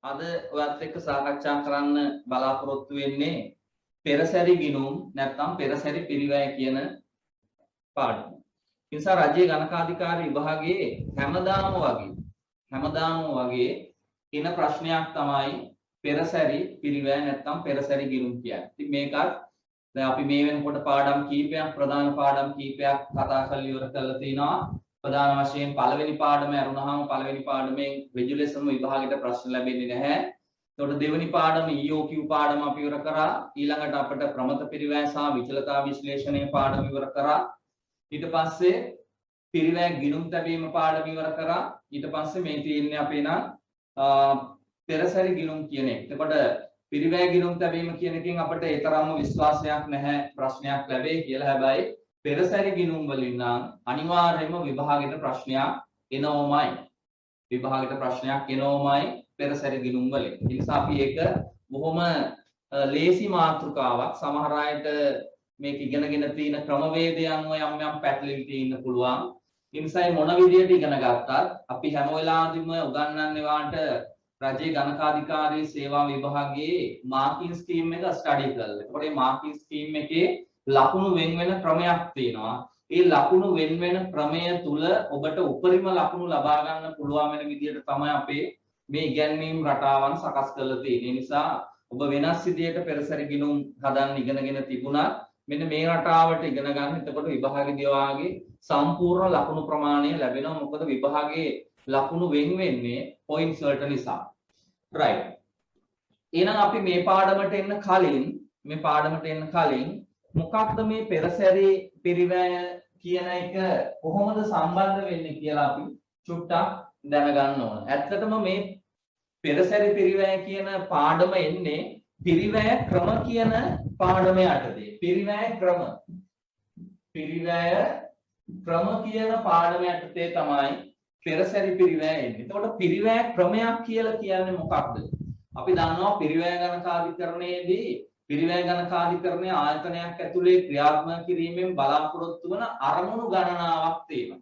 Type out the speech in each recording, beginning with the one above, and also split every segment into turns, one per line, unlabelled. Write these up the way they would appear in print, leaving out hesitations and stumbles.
අද ඔයත් එක්ක සාකච්ඡා කරන්න බලාපොරොත්තු වෙන්නේ පෙරසැරි ගිණුම් නැත්නම් පෙරසැරි පිරිවැය කියන පාඩම. ඒ නිසා රජයේ ගණකාධිකාරී විභාගයේ හැමදාම වගේ එන ප්‍රශ්නයක් තමයි පෙරසැරි පිරිවැය නැත්නම් පෙරසැරි ගිණුම් කියන්නේ. ඉතින් මේකත් දැන් අපි මේ වෙනකොට පාඩම් කීපයක් ප්‍රධාන පාඩම් කීපයක් කතා කරලා ඉවර කරලා තිනවා. ප්‍රධාන වශයෙන් පළවෙනි පාඩම අරුණාම පළවෙනි පාඩමෙන් රෙජියුලේෂන් විභාගයට ප්‍රශ්න ලැබෙන්නේ නැහැ. එතකොට දෙවෙනි පාඩම EOQ පාඩම අපි ඉවර කරා. ඊළඟට අපිට ප්‍රමත පිරිවැය සහ විචලතා විශ්ලේෂණයේ පාඩම ඉවර කරා. ඊට පස්සේ පිරිවැය ගිණුම් තැබීම පාඩම ඉවර කරා. ඊට පස්සේ මේ තියෙන්නේ අපේ නම් පෙරසැරි ගිණුම් කියන එක. එතකොට පිරිවැය ගිණුම් තැබීම කියන එකෙන් අපිට ඒ තරම්ම විශ්වාසයක් නැහැ ප්‍රශ්නයක් ලැබෙයි කියලා. හැබැයි පෙරසැරි ගිණුම් වලින් නම් අනිවාර්යයෙන්ම විභාගයට ප්‍රශ්නයක් එනෝමයි. පෙරසැරි ගිණුම් වලින්. ඒ නිසා අපි ඒක බොහොම ලේසි මාතෘකාවක්. සමහර අයට මේක ඉගෙනගෙන තියෙන ක්‍රමවේදයන් යම් පැටලෙවි තියෙන්න පුළුවන්. ඒ නිසා මොන විදියට ඉගෙන ගත්තත් අපි හැම වෙලාවෙදිම උගන්වන්නේ වාට රජයේ ගණකාධිකාරී සේවා විභාගයේ මාකින් ස්කීම් එක ස්ටඩි කරලා. ඒකට මේ මාකින් ස්කීම් එකේ ලකුණු වෙන ක්‍රමයක් තියෙනවා. ඒ ලකුණු වෙන ක්‍රමය තුල ඔබට උපරිම ලකුණු ලබා ගන්න පුළුවන් වෙන විදියට තමයි අපේ මේ ඉගැන්වීම් රටාවන් සකස් කරලා තියෙන්නේ. ඒ නිසා ඔබ වෙනස් විදියට පෙරසැරි ගිණුම් හදන්න ඉගෙනගෙන තිබුණා. මෙන්න මේ රටාවට ඉගෙන ගන්න. එතකොට විභාගයේදී වාගේ සම්පූර්ණ ලකුණු ප්‍රමාණය ලැබෙනවා. මොකද විභාගයේ ලකුණු වෙන්නේ පොයින්ට්ස් වලට නිසා. right. එහෙනම් අපි මේ පාඩමට එන්න කලින් මොකක්ද මේ පෙරසැරි පිරිවැය කියන එක කොහොමද සම්බන්ධ වෙන්නේ කියලා අපි චුට්ටක් දැනගන්න ඕන. ඇත්තටම මේ පෙරසැරි පිරිවැය කියන පාඩම එන්නේ පිරිවැය ක්‍රම කියන පාඩම යටතේ. පිරිවැය ක්‍රම කියන පාඩම යටතේ තමයි පෙරසැරි පිරිවැය එන්නේ. එතකොට පිරිවැය ක්‍රමයක් කියලා කියන්නේ මොකක්ද? අපි දන්නවා පිරිවැය ගණකාධිකරණයේදී පිරිවැය ගණකාධිකරණයේ ආයතනයක් ඇතුලේ ක්‍රියාත්මක කිරීමෙන් බලාපොරොත්තු වන අරමුණු ගණනාවක් තියෙනවා.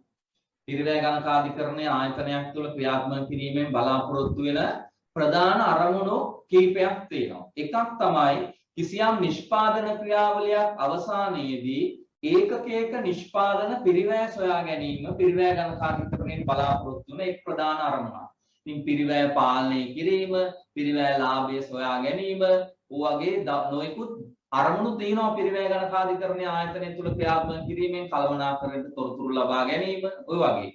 පිරිවැය ගණකාධිකරණයේ ආයතනයක් තුළ ක්‍රියාත්මක කිරීමෙන් බලාපොරොත්තු වෙන ප්‍රධාන අරමුණු කීපයක් තියෙනවා. එකක් තමයි කිසියම් නිෂ්පාදන ක්‍රියාවලියක් අවසානයේදී ඒකකයක නිෂ්පාදන පිරිවැය සොයා ගැනීම පිරිවැය ගණකාධිකරණයෙන් බලාපොරොත්තු වන එක් ප්‍රධාන අරමුණක්. ඉතින් පිරිවැය පාලනය කිරීම, පිරිවැය ලාභය සොයා ගැනීම වගේ නොයෙකුත් අරමුණු තියෙනවා පිරිවැය ගණකාධිකරණයේ ආයතනය තුල ක්‍රියාත්මක කිරීමෙන් කළමනාකරණයට තොරතුරු ලබා ගැනීම ඔය වගේ.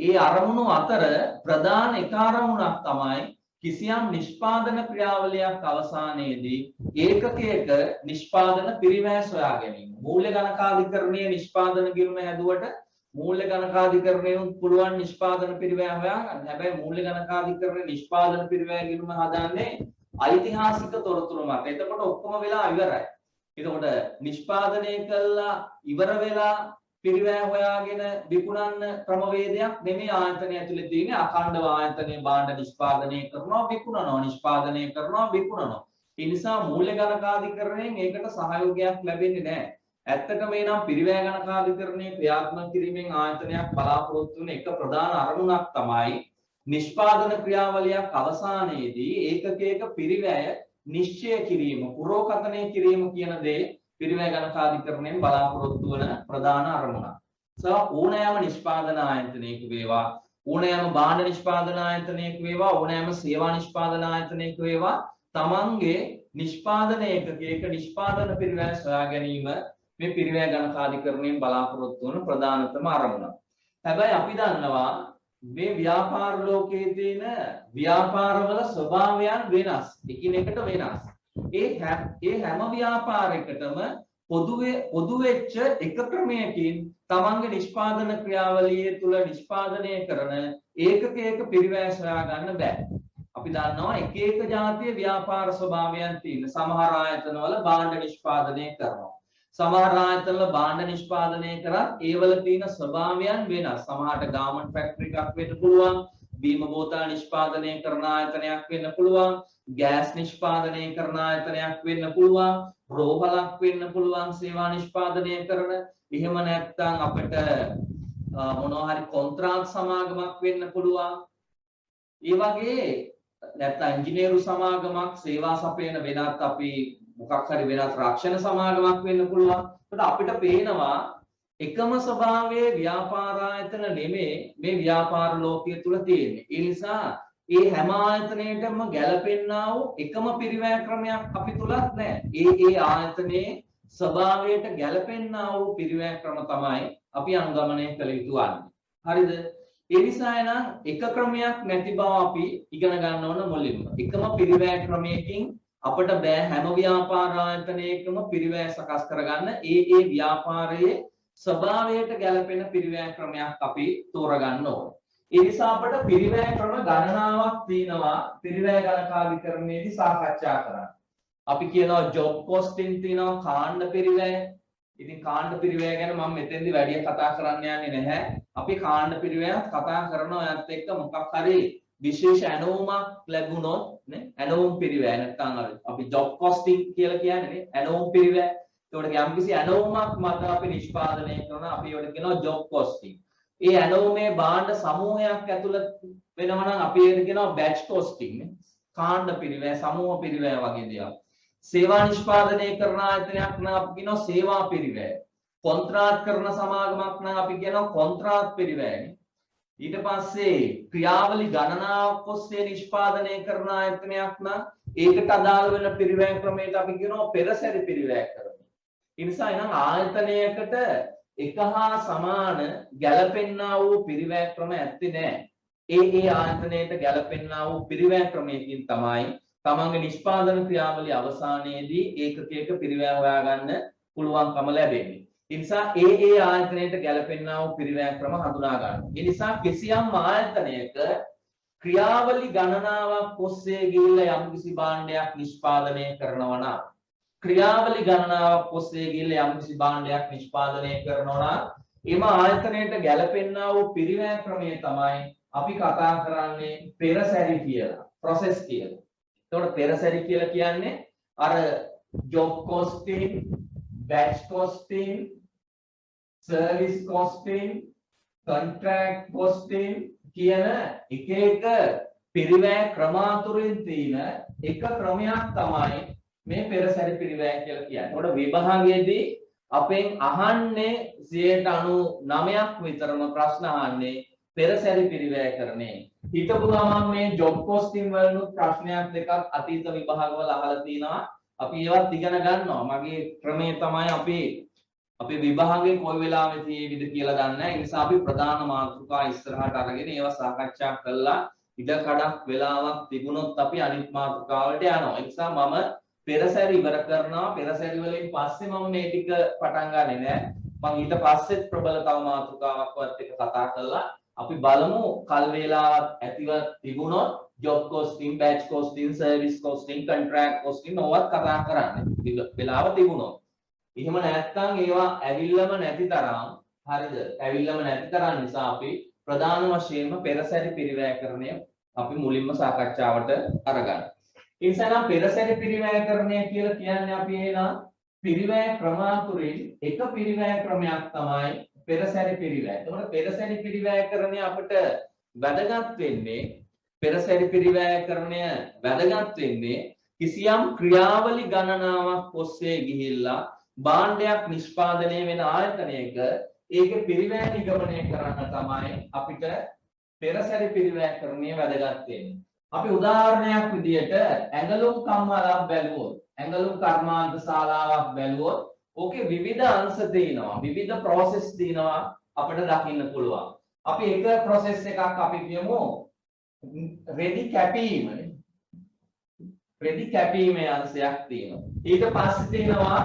ඒ අරමුණු අතර ප්‍රධාන එක අරමුණක් තමයි කිසියම් නිෂ්පාදන ක්‍රියාවලියක් අවසානයේදී ඒකකයක නිෂ්පාදන පිරිවැය සොයා ගැනීම. මූල්‍ය ගණකාධිකරණයේ නිෂ්පාදන ගිණුම හැදුවට මූල්‍ය ගණකාධිකරණයෙන් පුළුවන් නිෂ්පාදන පිරිවැය හොයාගන්න. හැබැයි මූල්‍ය ගණකාධිකරණයේ නිෂ්පාදන පිරිවැය ගිණුම හදාන්නේ ඓතිහාසික තොරතුරු මත. එතකොට ඔක්කොම වෙලා ඉවරයි. එතකොට නිෂ්පාදනය කළා ඉවර වෙලා පිරිවැය හොයාගෙන විකුණන්න ක්‍රමවේදයක් නෙමෙයි ආයතනය ඇතුලේ තියෙන්නේ. අඛණ්ඩව ආයතනයේ භාණ්ඩ නිෂ්පාදනය කරනවා විකුණනවා, නිෂ්පාදනය කරනවා විකුණනවා. ඒ නිසා මූල්‍ය ගණකාධිකරණයෙන් ඒකට සහයෝගයක් ලැබෙන්නේ නැහැ. ඇත්තටම එනම් පිරිවැය ගණකාධිකරණයේ ක්‍රියාත්මක කිරීමෙන් ආයතනයක් බලාපොරොත්තු වෙන එක ප්‍රධාන අරමුණක් තමයි නිෂ්පාදන ක්‍රියාවලියක් අවසානයේදී ඒකකයක පිරිවැය නිශ්චය කිරීම, පුරෝකථනය කිරීම කියන දේ පිරිවැය ගණකාධිකරණයෙන් බලාපොරොත්තු වන ප්‍රධාන අරමුණක්. ඕනෑම නිෂ්පාදන ආයතනයක වේවා, ඕනෑම භාණ්ඩ නිෂ්පාදන ආයතනයක වේවා, ඕනෑම සේවා නිෂ්පාදන ආයතනයක වේවා, තමන්ගේ නිෂ්පාදන ඒකකයක නිෂ්පාදන පිරිවැය සොයා ගැනීම මේ පිරිවැය ගණකාධිකරණයෙන් බලාපොරොත්තු වන ප්‍රධානතම අරමුණක්. හැබැයි අපි දන්නවා මේ ව්‍යාපාර ලෝකයේ තියෙන ව්‍යාපාරවල ස්වභාවයන් වෙනස්. එකිනෙකට වෙනස්. ඒ හැම ව්‍යාපාරයකටම පොදු වෙච්ච එක ක්‍රමයකින් තමන්ගේ නිෂ්පාදන ක්‍රියාවලිය තුල නිෂ්පාදනය කරන ඒකකයක පිරිවැය සොයා ගන්න බෑ. අපි දන්නවා එක එක ජාතිය ව්‍යාපාර ස්වභාවයන් තියෙන. සමහර ආයතනවල භාණ්ඩ නිෂ්පාදනය කරනවා. සමහර ආයතනවල භාණ්ඩ නිෂ්පාදනය කරත් ඒවල තියෙන ස්වභාවයන් වෙනස්. සමහරට ගාමන්ට් ෆැක්ටරි එකක් වෙන්න පුළුවන්, බීම බෝතල් නිෂ්පාදනය කරන ආයතනයක් වෙන්න පුළුවන්, ගෑස් නිෂ්පාදනය කරන ආයතනයක් වෙන්න පුළුවන්, රෝහලක් වෙන්න පුළුවන් සේවා නිෂ්පාදනය කරන. එහෙම නැත්නම් අපිට මොනවා හරි කොන්ත්‍රාත් සමාගමක් වෙන්න පුළුවන්. ඒ වගේ නැත්නම් ඉංජිනේරු සමාගමක් සේවා සපයන වෙනත් අපි මොකක් හරි වෙනත් රක්ෂණ සමාගමක් වෙන්න පුළුවන්. ඒකට අපිට පේනවා එකම ස්වභාවයේ ව්‍යාපාර ආයතන නෙමේ මේ ව්‍යාපාර ලෝකයේ තුල තියෙන්නේ. ඒ නිසා ඒ හැම ආයතනයකම ගැලපෙන්නා වූ එකම පිරිවැය ක්‍රමයක් අපි තුලත් නැහැ. ඒ ආයතනයේ ස්වභාවයට ගැලපෙන්නා වූ පිරිවැය ක්‍රම තමයි අපි අනුගමනය කළ යුතු වන්නේ. හරිද? ඒ නිසා එනම් එක ක්‍රමයක් නැති බව අපි ඉගෙන ගන්න ඕන මුලින්ම. එකම පිරිවැය ක්‍රමයකින් අපිට බෑ හැම ව්‍යාපාර ආයතනයකම පිරිවැය සකස් කරගන්න. ඒ ව්‍යාපාරයේ ස්වභාවයට ගැලපෙන පිරිවැය ක්‍රමයක් අපි තෝරගන්න ඕන. ඒ නිසා අපිට පිරිවැය ක්‍රම ගණනාවක් තියෙනවා පිරිවැය ගණකාධිකරණයේදී සාකච්ඡා කරන්න. අපි කියනවා ජොබ් කොස්ටින් තියෙනවා කාණ්ඩ පිරිවැය. ඉතින් කාණ්ඩ පිරිවැය ගැන මම මෙතෙන්දි වැඩි කතා කරන්න යන්නේ නැහැ. අපි කාණ්ඩ පිරිවැයත් කතා කරනවා යත් එක්ක මොකක් හරි විශේෂ ඇනවුමක් ලැබුණොත් නේ ඇනවුම් පිරිවැය නැත්නම් අපි ජොබ් කොස්ටින් කියලා කියන්නේ නේ ඇනවුම් පිරිවැය. ඒකට යම්කිසි ඇනවුමක් මත අපි නිෂ්පාදනය කරන අපි ඒකට කියනවා ජොබ් කොස්ටින්. ඒ ඇනවුමේ භාණ්ඩ සමූහයක් ඇතුළත් වෙනවා නම් අපි ඒකට කියනවා බැච් කොස්ටින් නේ. කාණ්ඩ පිරිවැය සමූහ පිරිවැය වගේ දේවල්. සේවා නිෂ්පාදනය කරන ආයතනයක් නම් අපි කියනවා සේවා පිරිවැය. කොන්ත්‍රාත් කරන සමාගමක් නම් අපි කියනවා කොන්ත්‍රාත් පිරිවැයනේ. ඊට පස්සේ ක්‍රියාවලි ගණනාවක් ඔස්සේ නිෂ්පාදනය කරන ආයතනයක් නම් ඒකට අදාළ වෙන පිරිවැය ක්‍රමයට අපි කියනවා පෙරසැරි පිරිවැය ක්‍රමය. ඒ නිසා එනම් ආයතනයකට එක හා සමාන ගැලපෙන්නා වූ පිරිවැය ක්‍රම ඇත්තේ නැහැ. ඒ ආයතනයට ගැලපෙන්නා වූ පිරිවැය ක්‍රමයකින් තමයි තමන්ගේ නිෂ්පාදන ක්‍රියාවලිය අවසානයේදී ඒකකයක පිරිවැය හොයාගන්න පුළුවන්කම ලැබෙන්නේ. ඒ නිසා ඒ ආයතනයට ගැලපෙන්නා වූ පිරිවැය ක්‍රම හඳුනා ගන්න. ඒ නිසා කිසියම් ආයතනයක ක්‍රියාවලි ගණනාවක් ඔස්සේ ගිහිල්ලා යම්කිසි භාණ්ඩයක් නිෂ්පාදනය කරනවා නම් ක්‍රියාවලි ගණනාවක් ඔස්සේ ගිහිල්ලා යම්කිසි භාණ්ඩයක් නිෂ්පාදනය කරනවා නම් එම ආයතනයට ගැලපෙන්නා වූ පිරිවැය ක්‍රමය තමයි අපි කතා කරන්නේ පෙරසැරි කියලා. process කියලා. එතකොට පෙරසැරි කියලා කියන්නේ අර job costing, batch costing, service costing, contract costing කියන එක පිරිවැය ක්‍රම අතුරින් තියෙන එක ක්‍රමයක් තමයි මේ පෙරසැරි පිරිවැය කියලා කියන්නේ. එතකොට විභාගයේදී අපෙන් අහන්නේ 99% විතරම ප්‍රශ්න අහන්නේ පෙරසැරි පිරිවැය කරන්නේ. හිතපු ගමන් මේ ජොබ් කොස්ටින් වලුත් ප්‍රශ්නයක් දෙකක් අතීත විභාගවල අහලා තිනවා. අපි ඒවත් ඉගෙන ගන්නවා. මගේ ක්‍රමය තමයි අපි විභාගයේ කොයි වෙලාවෙ තියෙවිද කියලා දන්නේ නැහැ. ඒ නිසා අපි ප්‍රධාන මාතෘකා ඉස්සරහට අරගෙන ඒවා සාකච්ඡා කළා. ඉඩ කඩක් වෙලාවක් තිබුණොත් අපි අනිත් මාතෘකාවලට යනවා. ඒ නිසා මම පෙරසැරි ඉවර කරනවා. පෙරසැරි වලින් පස්සේ මම මේ ටික පටන් ගන්නෙ නෑ. මම ඊට පස්සෙත් ප්‍රබල තව මාතෘකාවක්වත් එක කතා කළා. අපි බලමු කල් වේලාවක් ඇතිව තිබුණොත් job costing, batch costing, service costing, contract costing ඕවත් කතා කරන්න. වෙලාව තිබුණොත්. එහෙම නැත්නම් ඒවා ඇවිල්ලම නැති තරම් හරිද? ඇවිල්ලම නැති තරම් නිසා අපි ප්‍රධාන වශයෙන්ම පෙරසැරි පිරිවැයකරණය අපි මුලින්ම සාකච්ඡාවට අරගන්න. ඒ නිසා නම් පෙරසැරි පිරිවැයකරණය කියලා කියන්නේ අපි එනවා පිරිවැය ක්‍රම අතුරින් එක පිරිවැය ක්‍රමයක් තමයි පෙරසැරි පිරිවැය. එතකොට පෙරසැරි පිරිවැයකරණය අපිට වැදගත් වෙන්නේ පෙරසැරි පිරිවැයකරණය වැදගත් වෙන්නේ කිසියම් ක්‍රියාවලි ගණනාවක් ඔස්සේ ගිහිල්ලා භාණ්ඩයක් නිෂ්පාදනය වෙන ආයතනයක ඒකේ පිරිවැය නිගමනය කරන්න තමයි අපිට පෙරසැරි පිරිවැයකරණය වැදගත් වෙන්නේ. අපි උදාහරණයක් විදියට ඇඟලුම් කම්මාලක් බැලුවොත් ඇඟලුම් කර්මාන්ත ශාලාවක් බැලුවොත් ඕකේ විවිධ අංශ තියෙනවා විවිධ process තියෙනවා අපිට දකින්න පුළුවන්. අපි එක process එකක් අපි කියමු රෙදි කැපීමනේ. රෙදි කැපීමේ අංශයක් තියෙනවා. ඊට පස්සේ තියෙනවා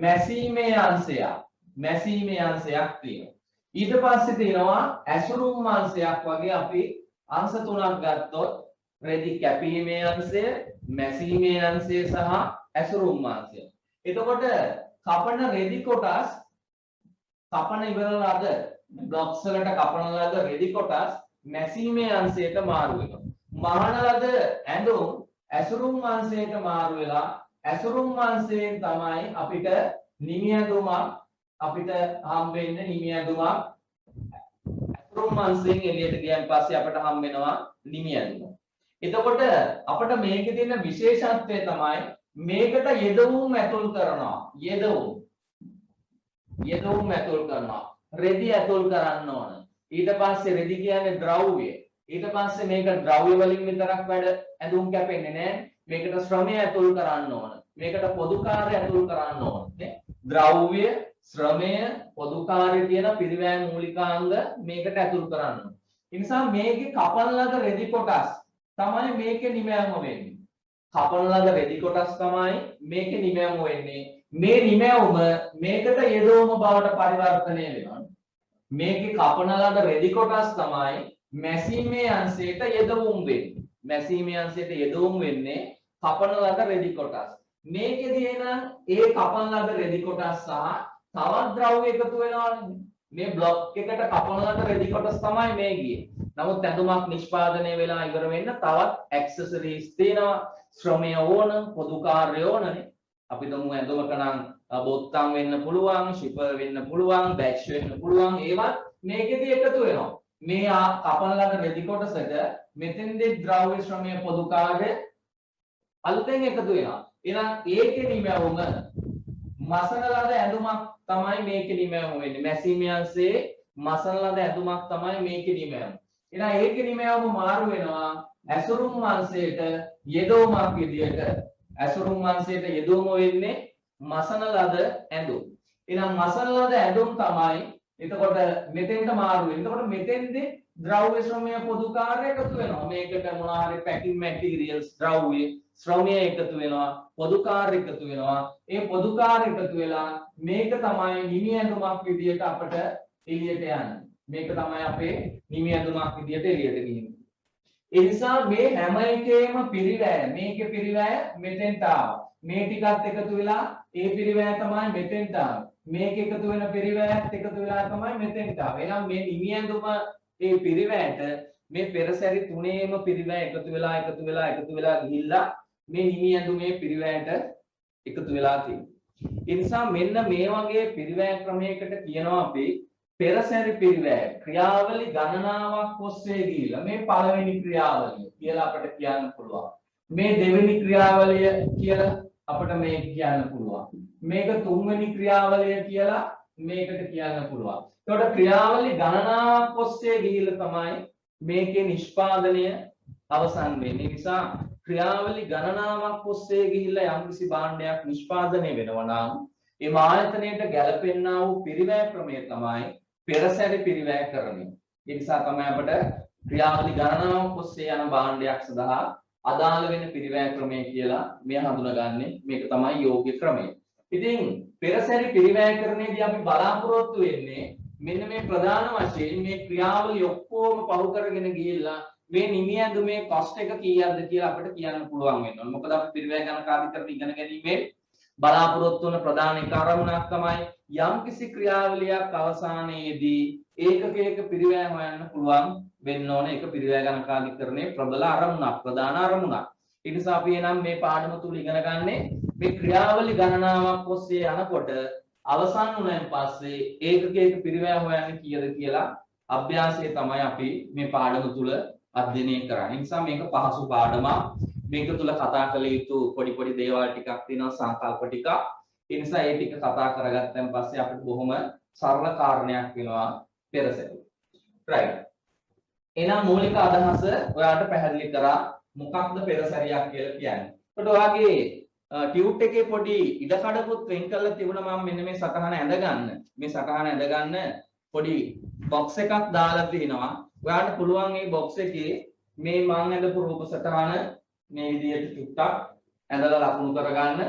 මැසීමේ අංශයක්. මැසීමේ අංශයක් තියෙනවා. ඊට පස්සේ තියෙනවා ඇසුරුම් අංශයක් වගේ අපි අංශ තුනක් ගත්තොත් රෙදි කැපීමේ අංශය, මැසීමේ අංශය සහ ඇසුරුම් අංශය. එතකොට කපන රෙදි කොටස් කපන ඉවරලාද බ්ලොක්ස් වලට කපන ලද රෙදි කොටස් මැසීමේ අංශයට මාරු වෙනවා. මහන ලද ඇඳුම් ඇසුරුම් අංශයට මාරු වෙලා ඇසුරුම් අංශයෙන් තමයි අපිට නිමි ඇඳුමක් අපිට හම්බෙන්නේ නිමි ඇඳුමක් ඇසුරුම් අංශයෙන් එළියට ගියන් පස්සේ අපිට හම්බ වෙනවා නිමි ඇඳුම. එතකොට අපිට මේකේ තියෙන විශේෂත්වය තමයි මේකට යෙදවුම් ඇතුල් කරනවා. යෙදවුම් ඇතුල් කරනවා. රෙදි ඇතුල් කරන්න ඕන. ඊට පස්සේ රෙදි කියන්නේ ද්‍රව්‍ය. ඊට පස්සේ මේක ද්‍රව්‍ය වලින් විතරක් වැඩ ඇඳුම් කැපෙන්නේ නැහැ. මේකට ශ්‍රමය ඇතුල් කරන්න ඕන. මේකට පොදු කාර්ය ඇතුල් කරන්න ඕන. නේ? ද්‍රව්‍ය, ශ්‍රමය, පොදු කාර්ය කියන පිරිවැය මූලිකාංග මේකට ඇතුල් කරන්න ඕන. ඒ නිසා මේකේ කපන ලද රෙදි කොටස් තමයි මේකේ නිමැවුම වෙන්නේ. කපන ලද රෙදි කොටස් තමයි මේකේ නිමැවුම වෙන්නේ. මේ නිමැවුම මේකට යෙදවුම බවට පරිවර්තනය වෙනවා. මේකේ කපන ලද රෙදි කොටස් තමයි මැසීමේ අංශයට යෙදවුම් වෙන්නේ. මැසීමේ අංශයට යෙදවුම් වෙන්නේ කපන ලද රෙදි කොටස්. මේකේදී එන ඒ කපන ලද රෙදි කොටස් සහ තවත් ද්‍රව්‍ය එකතු වෙනවානේ. මේ બ્લોක් එකට කපන ලද රෙදි කොටස් තමයි මේ ගියේ. නමුත් ඇඳුමක් නිෂ්පාදනය වෙලා ඉවර වෙන්න තවත් ඇක්සසරිස් තියෙනවා. ශ්‍රමය ඕන, පොදු කාර්ය ඕනනේ. අපි තුමු ඇඳුමක නම් බොත්තම් වෙන්න පුළුවන්, ශිපර් වෙන්න පුළුවන්, බැච් වෙන්න පුළුවන්. ඒවත් මේකෙදි එකතු වෙනවා. මේ කපන ලද රෙදි කොටසට මෙතෙන්දී ද්‍රව්‍ය ශ්‍රමය පොදු කාර්ය අලුතෙන් එකතු වෙනවා. එහෙනම් ඒකේ නිමැවුම මසන ලද ඇඳුමක් තමයි මේකේ නිමැවුම වෙන්නේ. මැසීමේ අංශයේ මසන ලද ඇඳුමක් තමයි මේකේ නිමැවුම. එහෙනම් ඒකේ නිමැවුම මාරු වෙනවා ඇසුරුම් අංශයට යෙදවුමක් විදියට. ඇසුරුම් අංශයට යෙදවුම වෙන්නේ මසන ලද ඇඳුම්. එහෙනම් මසන ලද ඇඳුම් තමයි එතකොට මෙතෙන්ට මාරු වෙන්නේ. එතකොට මෙතෙන්දී ද්‍රව්‍ය ශ්‍රමය පොදු කාර්ය එකතු වෙනවා. මේකට මොනවා හරි පැකින් මැටීරියල්ස් ද්‍රව්‍ය ශ්‍රමය එකතු වෙනවා. පොදු කාර්ය එකතු වෙනවා. ඒ පොදු කාර්ය එකතු වෙලා මේක තමයි නිමි ඇඳුමක් විදියට අපට එළියට යන්නේ. මේක තමයි අපේ නිමි ඇඳුමක් විදියට එළියට ගිහින්. ඒ නිසා මේ හැම එකේම පිරිවැය මේකේ පිරිවැය මෙතෙන්ට ආවා. මේ ටිකත් එකතු වෙලා ඒ පිරිවැය තමයි මෙතෙන්ට ආවේ. මේක එකතු වෙන පිරිවැයත් එකතු වෙලා තමයි මෙතෙන්ට ආවේ. එහෙනම් මේ නිමි ඇඳුම ඒ පිරිවැයට මේ පෙරසැරි තුනේම පිරිවැය එකතු වෙලා ගිහිල්ලා මේ නිමි ඇඳුමේ පිරිවැයට එකතු වෙලා තියෙනවා. ඒ නිසා මෙන්න මේ වගේ පිරිවැය ක්‍රමයකට කියනවා අපි පෙරසැරි පිරිවැය. ක්‍රියාවලි ගණනාවක් ඔස්සේ ගිහිල්ලා මේ පළවෙනි ක්‍රියාවලිය කියලා අපිට කියන්න පුළුවන්. මේ දෙවෙනි ක්‍රියාවලිය කියලා අපිට මේ කියන්න පුළුවන්. මේක තුන්වෙනි ක්‍රියාවලිය කියලා මේකට කියන්න පුළුවන්. එතකොට ක්‍රියාවලි ගණනාවක් ඔස්සේ ගිහිල්ලා තමයි මේකේ නිෂ්පාදනය අවසන් වෙන්නේ. නිසා ක්‍රියාවලි ගණනාවක් ඔස්සේ ගිහිල්ලා යම්කිසි භාණ්ඩයක් නිෂ්පාදනය වෙනවා නම් ඒ ආයතනයට ගැලපෙන්නා වූ පිරිවැය ක්‍රමය තමයි පෙරසැරි පිරිවැයකරණය. ඒ නිසා තමයි අපිට ක්‍රියාවලි ගණනාවක් ඔස්සේ යන භාණ්ඩයක් සඳහා අදාළ වෙන පිරිවැය ක්‍රමය කියලා මේ හඳුනගන්නේ. මේක තමයි යෝග්‍ය ක්‍රමය. ඉතින් පෙරසැරි පිරිවැයකරණයේදී අපි බලාපොරොත්තු වෙන්නේ මෙන්න මේ ප්‍රධාන වශයෙන් මේ ක්‍රියාවලිය ඔක්කොම පහු කරගෙන ගිහිල්ලා මේ නිමි ඇඳුමේ කොස්ට් එක කීයක්ද කියලා අපිට කියන්න පුළුවන් වෙනවා. මොකද අපි පිරිවැය ගණකාධිකරණ ඉගෙන ගැනීමෙන් බලාපොරොත්තු වන ප්‍රධාන එක අරමුණක් තමයි යම්කිසි ක්‍රියාවලියක් අවසානයේදී ඒකකයක පිරිවැය හොයන්න පුළුවන් වෙන්න ඕන. ඒක පිරිවැය ගණකාධිකරණයේ ප්‍රබල අරමුණක්, ප්‍රධාන අරමුණක්. ඒ නිසා අපි එනම් මේ පාඩම තුල ඉගෙන ගන්නේ මේ ක්‍රියාවලි ගණනාවක් ඔස්සේ යනකොට අවසන් වුණාන් පස්සේ ඒකකයක පිරිවැය හොයන්න කීයද කියලා අභ්‍යාසය තමයි අපි මේ පාඩම තුල අධ්‍යයනය කරන්නේ. ඒ නිසා මේක පහසු පාඩමක්. මේක තුල කතා කළ යුතු පොඩි දේවල් ටිකක් තියෙනවා, සංකල්ප ටිකක්. ඒ නිසා ඒ ටික කතා කරගත්තන් පස්සේ අපිට බොහොම සරල කාරණයක් වෙනවා පෙරසැරි. right. එහෙනම් මූලික අදහස ඔයාලට පැහැදිලි කරා මොකක්ද පෙරසැරියක් කියලා කියන්නේ. ඒකට ඔයාගේ ටියුට් එකේ පොඩි ඉඩකඩකුත් වෙන් කරලා තිබුණා. මම මෙන්න මේ සටහන ඇඳගන්න. මේ සටහන ඇඳගන්න පොඩි බොක්ස් එකක් දාලා තිනවා. ඔයාලට පුළුවන් මේ බොක්ස් එකේ මේ මම ඇඳපු රූප සටහන මේ විදියට චුට්ටක් ඇඳලා ලකුණු කරගන්න.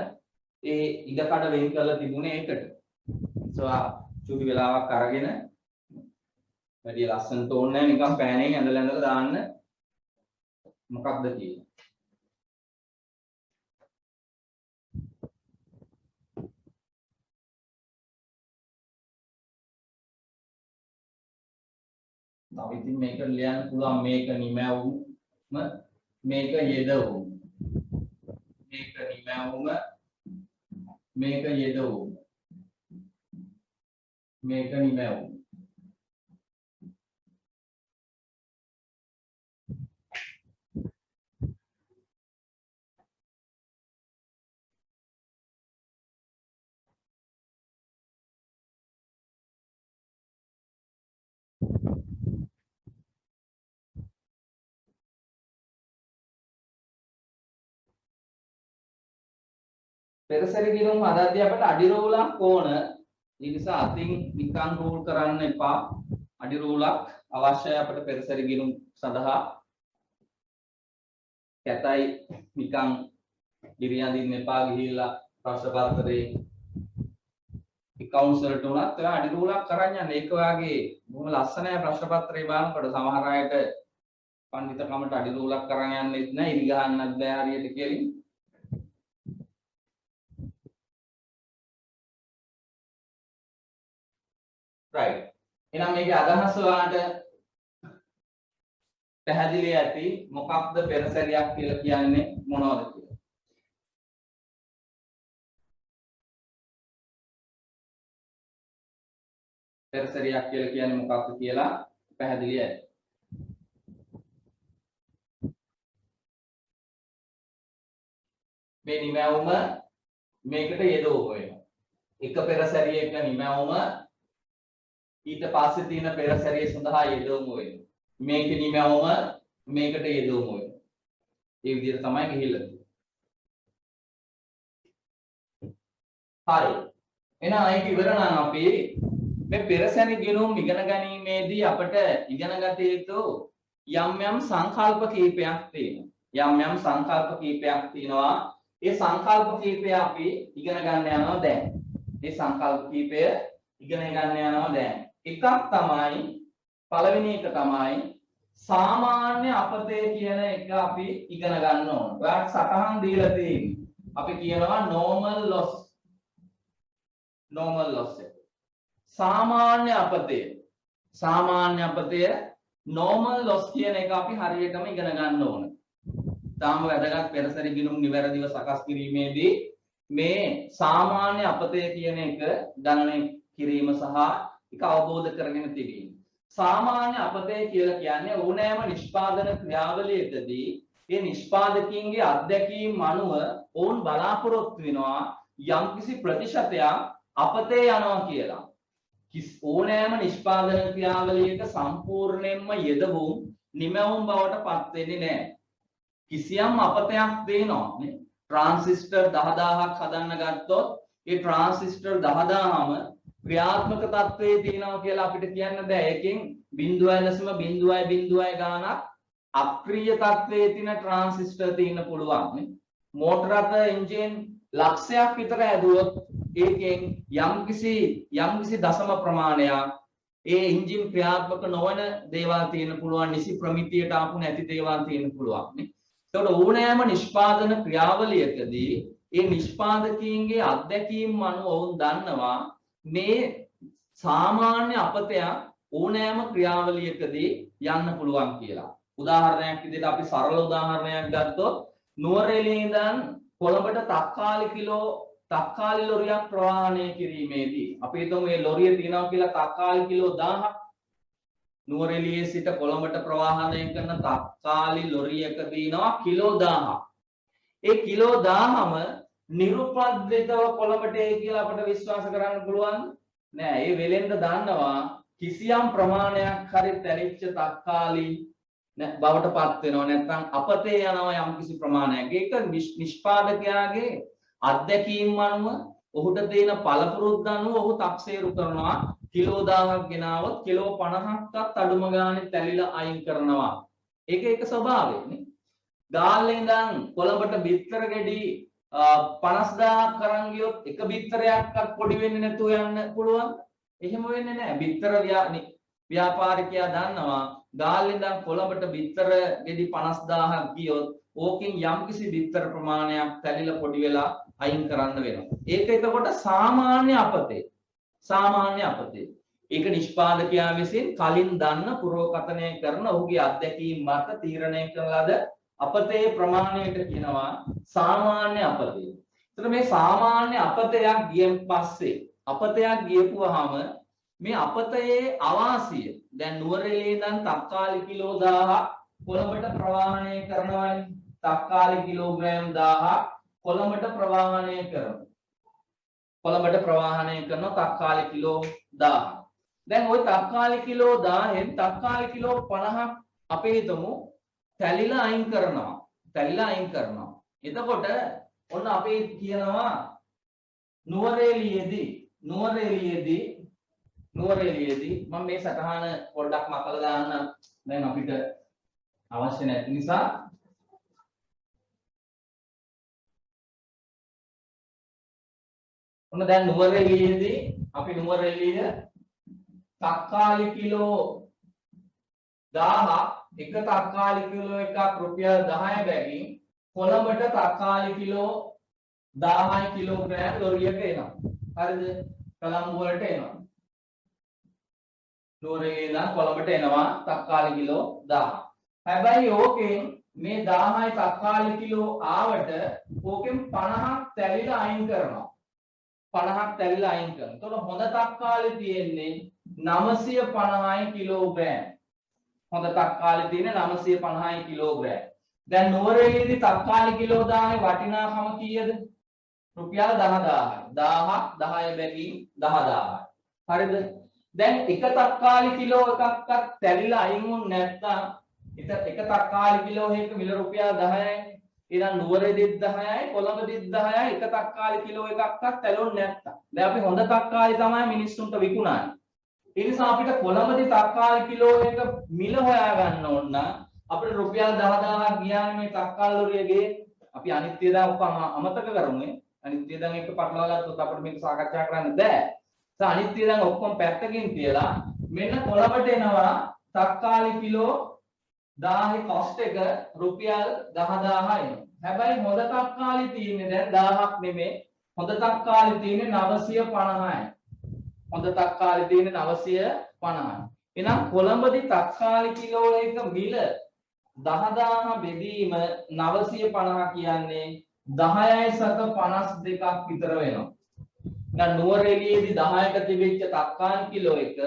ඒ ඉඩකඩ වෙන් කරලා තිබුණේ ඒකට. චුටි වෙලාවක් අරගෙන වැඩි ලස්සනට ඕනේ නැහැ, නිකන් පෑනෙන් ඇඳලා දාන්න මොකක්ද කියන්නේ. තව ඉතින් මේක ලියන්න පුළුවන්. මේක නිමැවුම, මේක යෙදවුම, මේක නිමැවුම, මේක යෙදවුම, මේක නිමැවුම. පෙරසැරි ගිණුම් හදද්දී අපිට අඩි රූලක් ඕන. ඒ නිසා අතින් නිකන් රූල් කරන්න එපා. අඩි රූලක් අවශ්‍යයි අපිට පෙරසැරි ගිණුම් සඳහා. කැතයි නිකන් ඉරියන්දින්න එපා ගිහිල්ලා ප්‍රශ්න පත්‍රේ accounts වලට උනත් ඔයා අඩි රූලක් කරන් යන්න. ඒක ඔයාගේ බොහොම ලස්සනයි ප්‍රශ්න පත්‍රේ බලනකොට සමහර අයට පඬිතුකමට අඩි රූලක් කරන් යන්නෙත් නෑ, ඉරි ගහන්නත් බෑ හරියට කියලා. right. එහෙනම් මේකේ අදහස ඔයාලට පැහැදිලි ඇති මොකක්ද පෙරසැරියක් කියලා කියන්නේ මොනවද කියලා. පෙරසැරියක් කියලා කියන්නේ මොකක්ද කියලා පැහැදිලි ඇති. මේ නිමැවුම මේකට යෙදවුම වෙනවා. එක පෙරසැරියක නිමැවුම ඊට පස්සේ තියෙන පෙරසැරිය සඳහා යෙදවුම වෙනවා. මේක නිමැවුම මේකට යෙදවුම වෙනවා. ඒ විදිහට තමයි ගිහිල්ලා තියෙන්නේ. හරි. එහෙනම් ඒක ඉවර නම් අපි මේ පෙරසැරි ගිණුම් ඉගෙන ගැනීමේදී අපිට ඉගෙන ගත යුතු යම් සංකල්ප කීපයක් තියෙනවා. යම් සංකල්ප කීපයක් තියෙනවා. ඒ සංකල්ප කීපය අපි ඉගෙන ගන්න යනවා දැන්. මේ සංකල්ප කීපය ඉගෙන ගන්න යනවා දැන්. එකක් තමයි පළවෙනි එක තමයි සාමාන්‍ය අපතේ කියන එක අපි ඉගෙන ගන්න ඕන. ඔයාලට සටහන් දීලා තියෙන්නේ. අපි කියනවා normal loss. normal loss එක. සාමාන්‍ය අපතේ. සාමාන්‍ය අපතේ normal loss කියන එක අපි හරියටම ඉගෙන ගන්න ඕන. තාම වැදගත් පෙරසැරි ගිණුම් නිවැරදිව සකස් කිරීමේදී මේ සාමාන්‍ය අපතේ කියන එක ගණනය කිරීම සහ ඒක අවබෝධ කරගෙන තිබීම. සාමාන්‍ය අපතේ කියලා කියන්නේ ඕනෑම නිෂ්පාදන ක්‍රියාවලියකදී ඒ නිෂ්පාදකීන්ගේ අත්දැකීම් අනුව ඔවුන් බලාපොරොත්තු වෙනවා යම්කිසි ප්‍රතිශතයක් අපතේ යනවා කියලා. ඕනෑම නිෂ්පාදන ක්‍රියාවලියක සම්පූර්ණයෙන්ම යෙදවුම් නිමැවුම් බවට පත් වෙන්නේ නැහැ. කිසියම් අපතයක් දෙනවා නේ. ට්‍රාන්සිස්ටර් 10000ක් හදන්න ගත්තොත් ඒ ට්‍රාන්සිස්ටර් 10000ම ක්‍රියාත්මක තත්ත්වයේ තියෙනවා කියලා අපිට කියන්න බෑ. ඒකෙන් 0.0.0 ගානක් අක්‍රීය තත්ත්වයේ තියෙන ට්‍රාන්සිස්ටර් තියෙන්න පුළුවන් නේ. මෝටරක එන්ජින් ලක්ෂයක් විතර ඇදුවොත් ඒකෙන් යම්කිසි දශම ප්‍රමාණයක් ඒ එන්ජින් ක්‍රියාත්මක නොවන දේවල් තියෙන්න පුළුවන්. නිසි ප්‍රමිතියට ආපු නැති දේවල් තියෙන්න පුළුවන් නේ. ඒකට ඕනෑම නිෂ්පාදන ක්‍රියාවලියකදී ඒ නිෂ්පාදකීන්ගේ අත්දැකීම් අනුව වුන් දන්නවා මේ සාමාන්‍ය අපතයක් ඕනෑම ක්‍රියාවලියකදී යන්න පුළුවන් කියලා. උදාහරණයක් විදිහට අපි සරල උදාහරණයක් ගත්තොත් නුවරඑළියේ ඉඳන් කොළඹට තක්කාලි ලොරියක් ප්‍රවාහනය කිරීමේදී අපි හිතමු මේ ලොරිය තියෙනවා කියලා තක්කාලි කිලෝ 1000ක් නුවරඑළියේ සිට කොළඹට ප්‍රවාහනය කරන තක්කාලි ලොරියක තියෙනවා කිලෝ 1000ක්. ඒ කිලෝ 1000ම නිරුපද්‍රිතව කොළඹට එයි කියලා අපිට විශ්වාස කරන්න පුළුවන් නෑ. ඒ වෙලෙන්ද දන්නවා කිසියම් ප්‍රමාණයක් හරි තැලිච්ච තක්කාලි බවට පත් වෙනවා. නැත්නම් අපතේ යනවා යම්කිසි ප්‍රමාණයක්. ඒක නිෂ්පාදකයාගේ අත්දැකීම් අනුව ඔහුට තියෙන පළපුරුද්ද අනුව ඔහු තක්සේරු කරනවා. කිලෝ 1000ක් ගෙනාවොත් කිලෝ 50ක්වත් අඩුම ගානේ තැලිලා අයින් කරනවා. ඒක ස්වභාවයනේ. ගාල්ලේ ඉඳන් කොළඹට බිත්තර ගෙඩි 50000ක් කරන් ගියොත් එක බිත්තරයක්වත් පොඩි වෙන්නේ නැතුව යන්න පුළුවන්. එහෙම වෙන්නේ නැහැ. බිත්තර ව්‍යාපාරිකයා දන්නවා ගාල්ලේ ඉඳන් කොළඹට බිත්තර ගෙඩි 50000ක් ගියොත් ඕකෙන් යම්කිසි බිත්තර ප්‍රමාණයක් තැලිලා පොඩි වෙලා අයින් කරන්න වෙනවා. ඒක එතකොට සාමාන්‍ය අපතේ. සාමාන්‍ය අපතේ. ඒක නිෂ්පාදකයා විසින් කලින් දන්න පුරෝකථනය කරන ඔහුගේ අත්දැකීම් මත තීරණය කරන ලද අපතේ ප්‍රමාණයට කියනවා සාමාන්‍ය අපතේ. එතකොට මේ සාමාන්‍ය අපතයක් ගියන් පස්සේ අපතයක් ගියපුවාම මේ අපතේ අවාසිය දැන් නුවරඑළියේ ඉඳන් තක්කාලි කිලෝ 1000ක් කොළඹට ප්‍රවාහනය කරනවානේ. තක්කාලි කිලෝග්‍රෑම් 1000ක් කොළඹට ප්‍රවාහනය කරනවා. කොළඹට ප්‍රවාහනය කරන තක්කාලි කිලෝ 1000ක්. දැන් ওই තක්කාලි කිලෝ 1000න් තක්කාලි කිලෝ 50ක් අපි හිතමු තැලිලා අයින් කරනවා. එතකොට ඔන්න අපි කියනවා නුවරඑළියේදී මම මේ සටහන පොඩ්ඩක් මකලා දාන්න දැන් අපිට අවශ්‍ය නැති නිසා ඔන්න දැන් නුවරඑළියේදී අපි නුවරඑළිය තක්කාලි කිලෝ 1000 එක තක්කාලි කිලෝ එකක් රුපියල් 10 බැගින් කොළඹට තක්කාලි කිලෝ 1000 කිලෝග්‍රෑම් ලොරියට එනවා. හරිද? කොළඹ වලට එනවා. නුවරඑළිය ඉඳන් කොළඹට එනවා තක්කාලි කිලෝ 1000. හැබැයි ඕකෙන් මේ 1000යි තක්කාලි කිලෝ ආවට ඕකෙන් 50ක් තැලිලා අයින් කරනවා. 50ක් තැලිලා අයින් කරනවා. එතකොට හොඳ තක්කාලි තියෙන්නේ 950යි කිලෝග්‍රෑම්. හොඳ තක්කාලි තියෙන්නේ 950යි කිලෝග්‍රෑම්. දැන් නුවරඑළියේදී තක්කාලි කිලෝ 10යි වටිනාකම කීයද? රුපියල් 10000යි. 1000ක් 10 බැගින් 10000යි. හරිද? දැන් එක තක්කාලි කිලෝ එකක්වත් තැලිලා අයින් වුනේ නැත්නම් එක තක්කාලි කිලෝ එකක මිල රුපියල් 10යි. එහෙනම් නුවරඑළියෙත් 10යි කොළඹෙත් 10යි එක තක්කාලි කිලෝ එකක්වත් තැලුන්නේ නැත්නම්. දැන් අපි හොඳ තක්කාලි තමයි මිනිස්සුන්ට විකුණන්නේ. ඒ නිසා අපිට කොළඹදී තක්කාලි කිලෝ එක මිල හොයා ගන්න ඕන නම් අපිට රුපියල් 10000ක් ගියානේ මේ තක්කාලි ලොරියගේ. අපි අනිත්‍ය දා ඔක්කොම අමතක කරමුනේ. අනිත්‍ය දන් එක පටලවා ගත්තොත් අපිට මේක සාකච්ඡා කරන්න බෑ. ඒ අනිත්‍ය දන් ඔක්කොම පැත්තකින් තියලා මෙන්න කොළඹට එනවා තක්කාලි කිලෝ 1000 කොස්ට් එක රුපියල් 10000 එනවා. හැබැයි හොඳ තක්කාලි තියෙන්නේ දැන් 1000ක් නෙමෙයි. හොඳ තක්කාලි තියෙන්නේ 950යි. හොඳ තක්කාලි තියෙන්නේ 950යි. එහෙනම් කොළඹදී තක්කාලි කිලෝ එක මිල 10000 බෙදීම 950 කියන්නේ 10යි සත 52ක් විතර වෙනවා. දැන් නුවරඑළියේදී 10ක තිබිච්ච තක්කාලි කිලෝ එක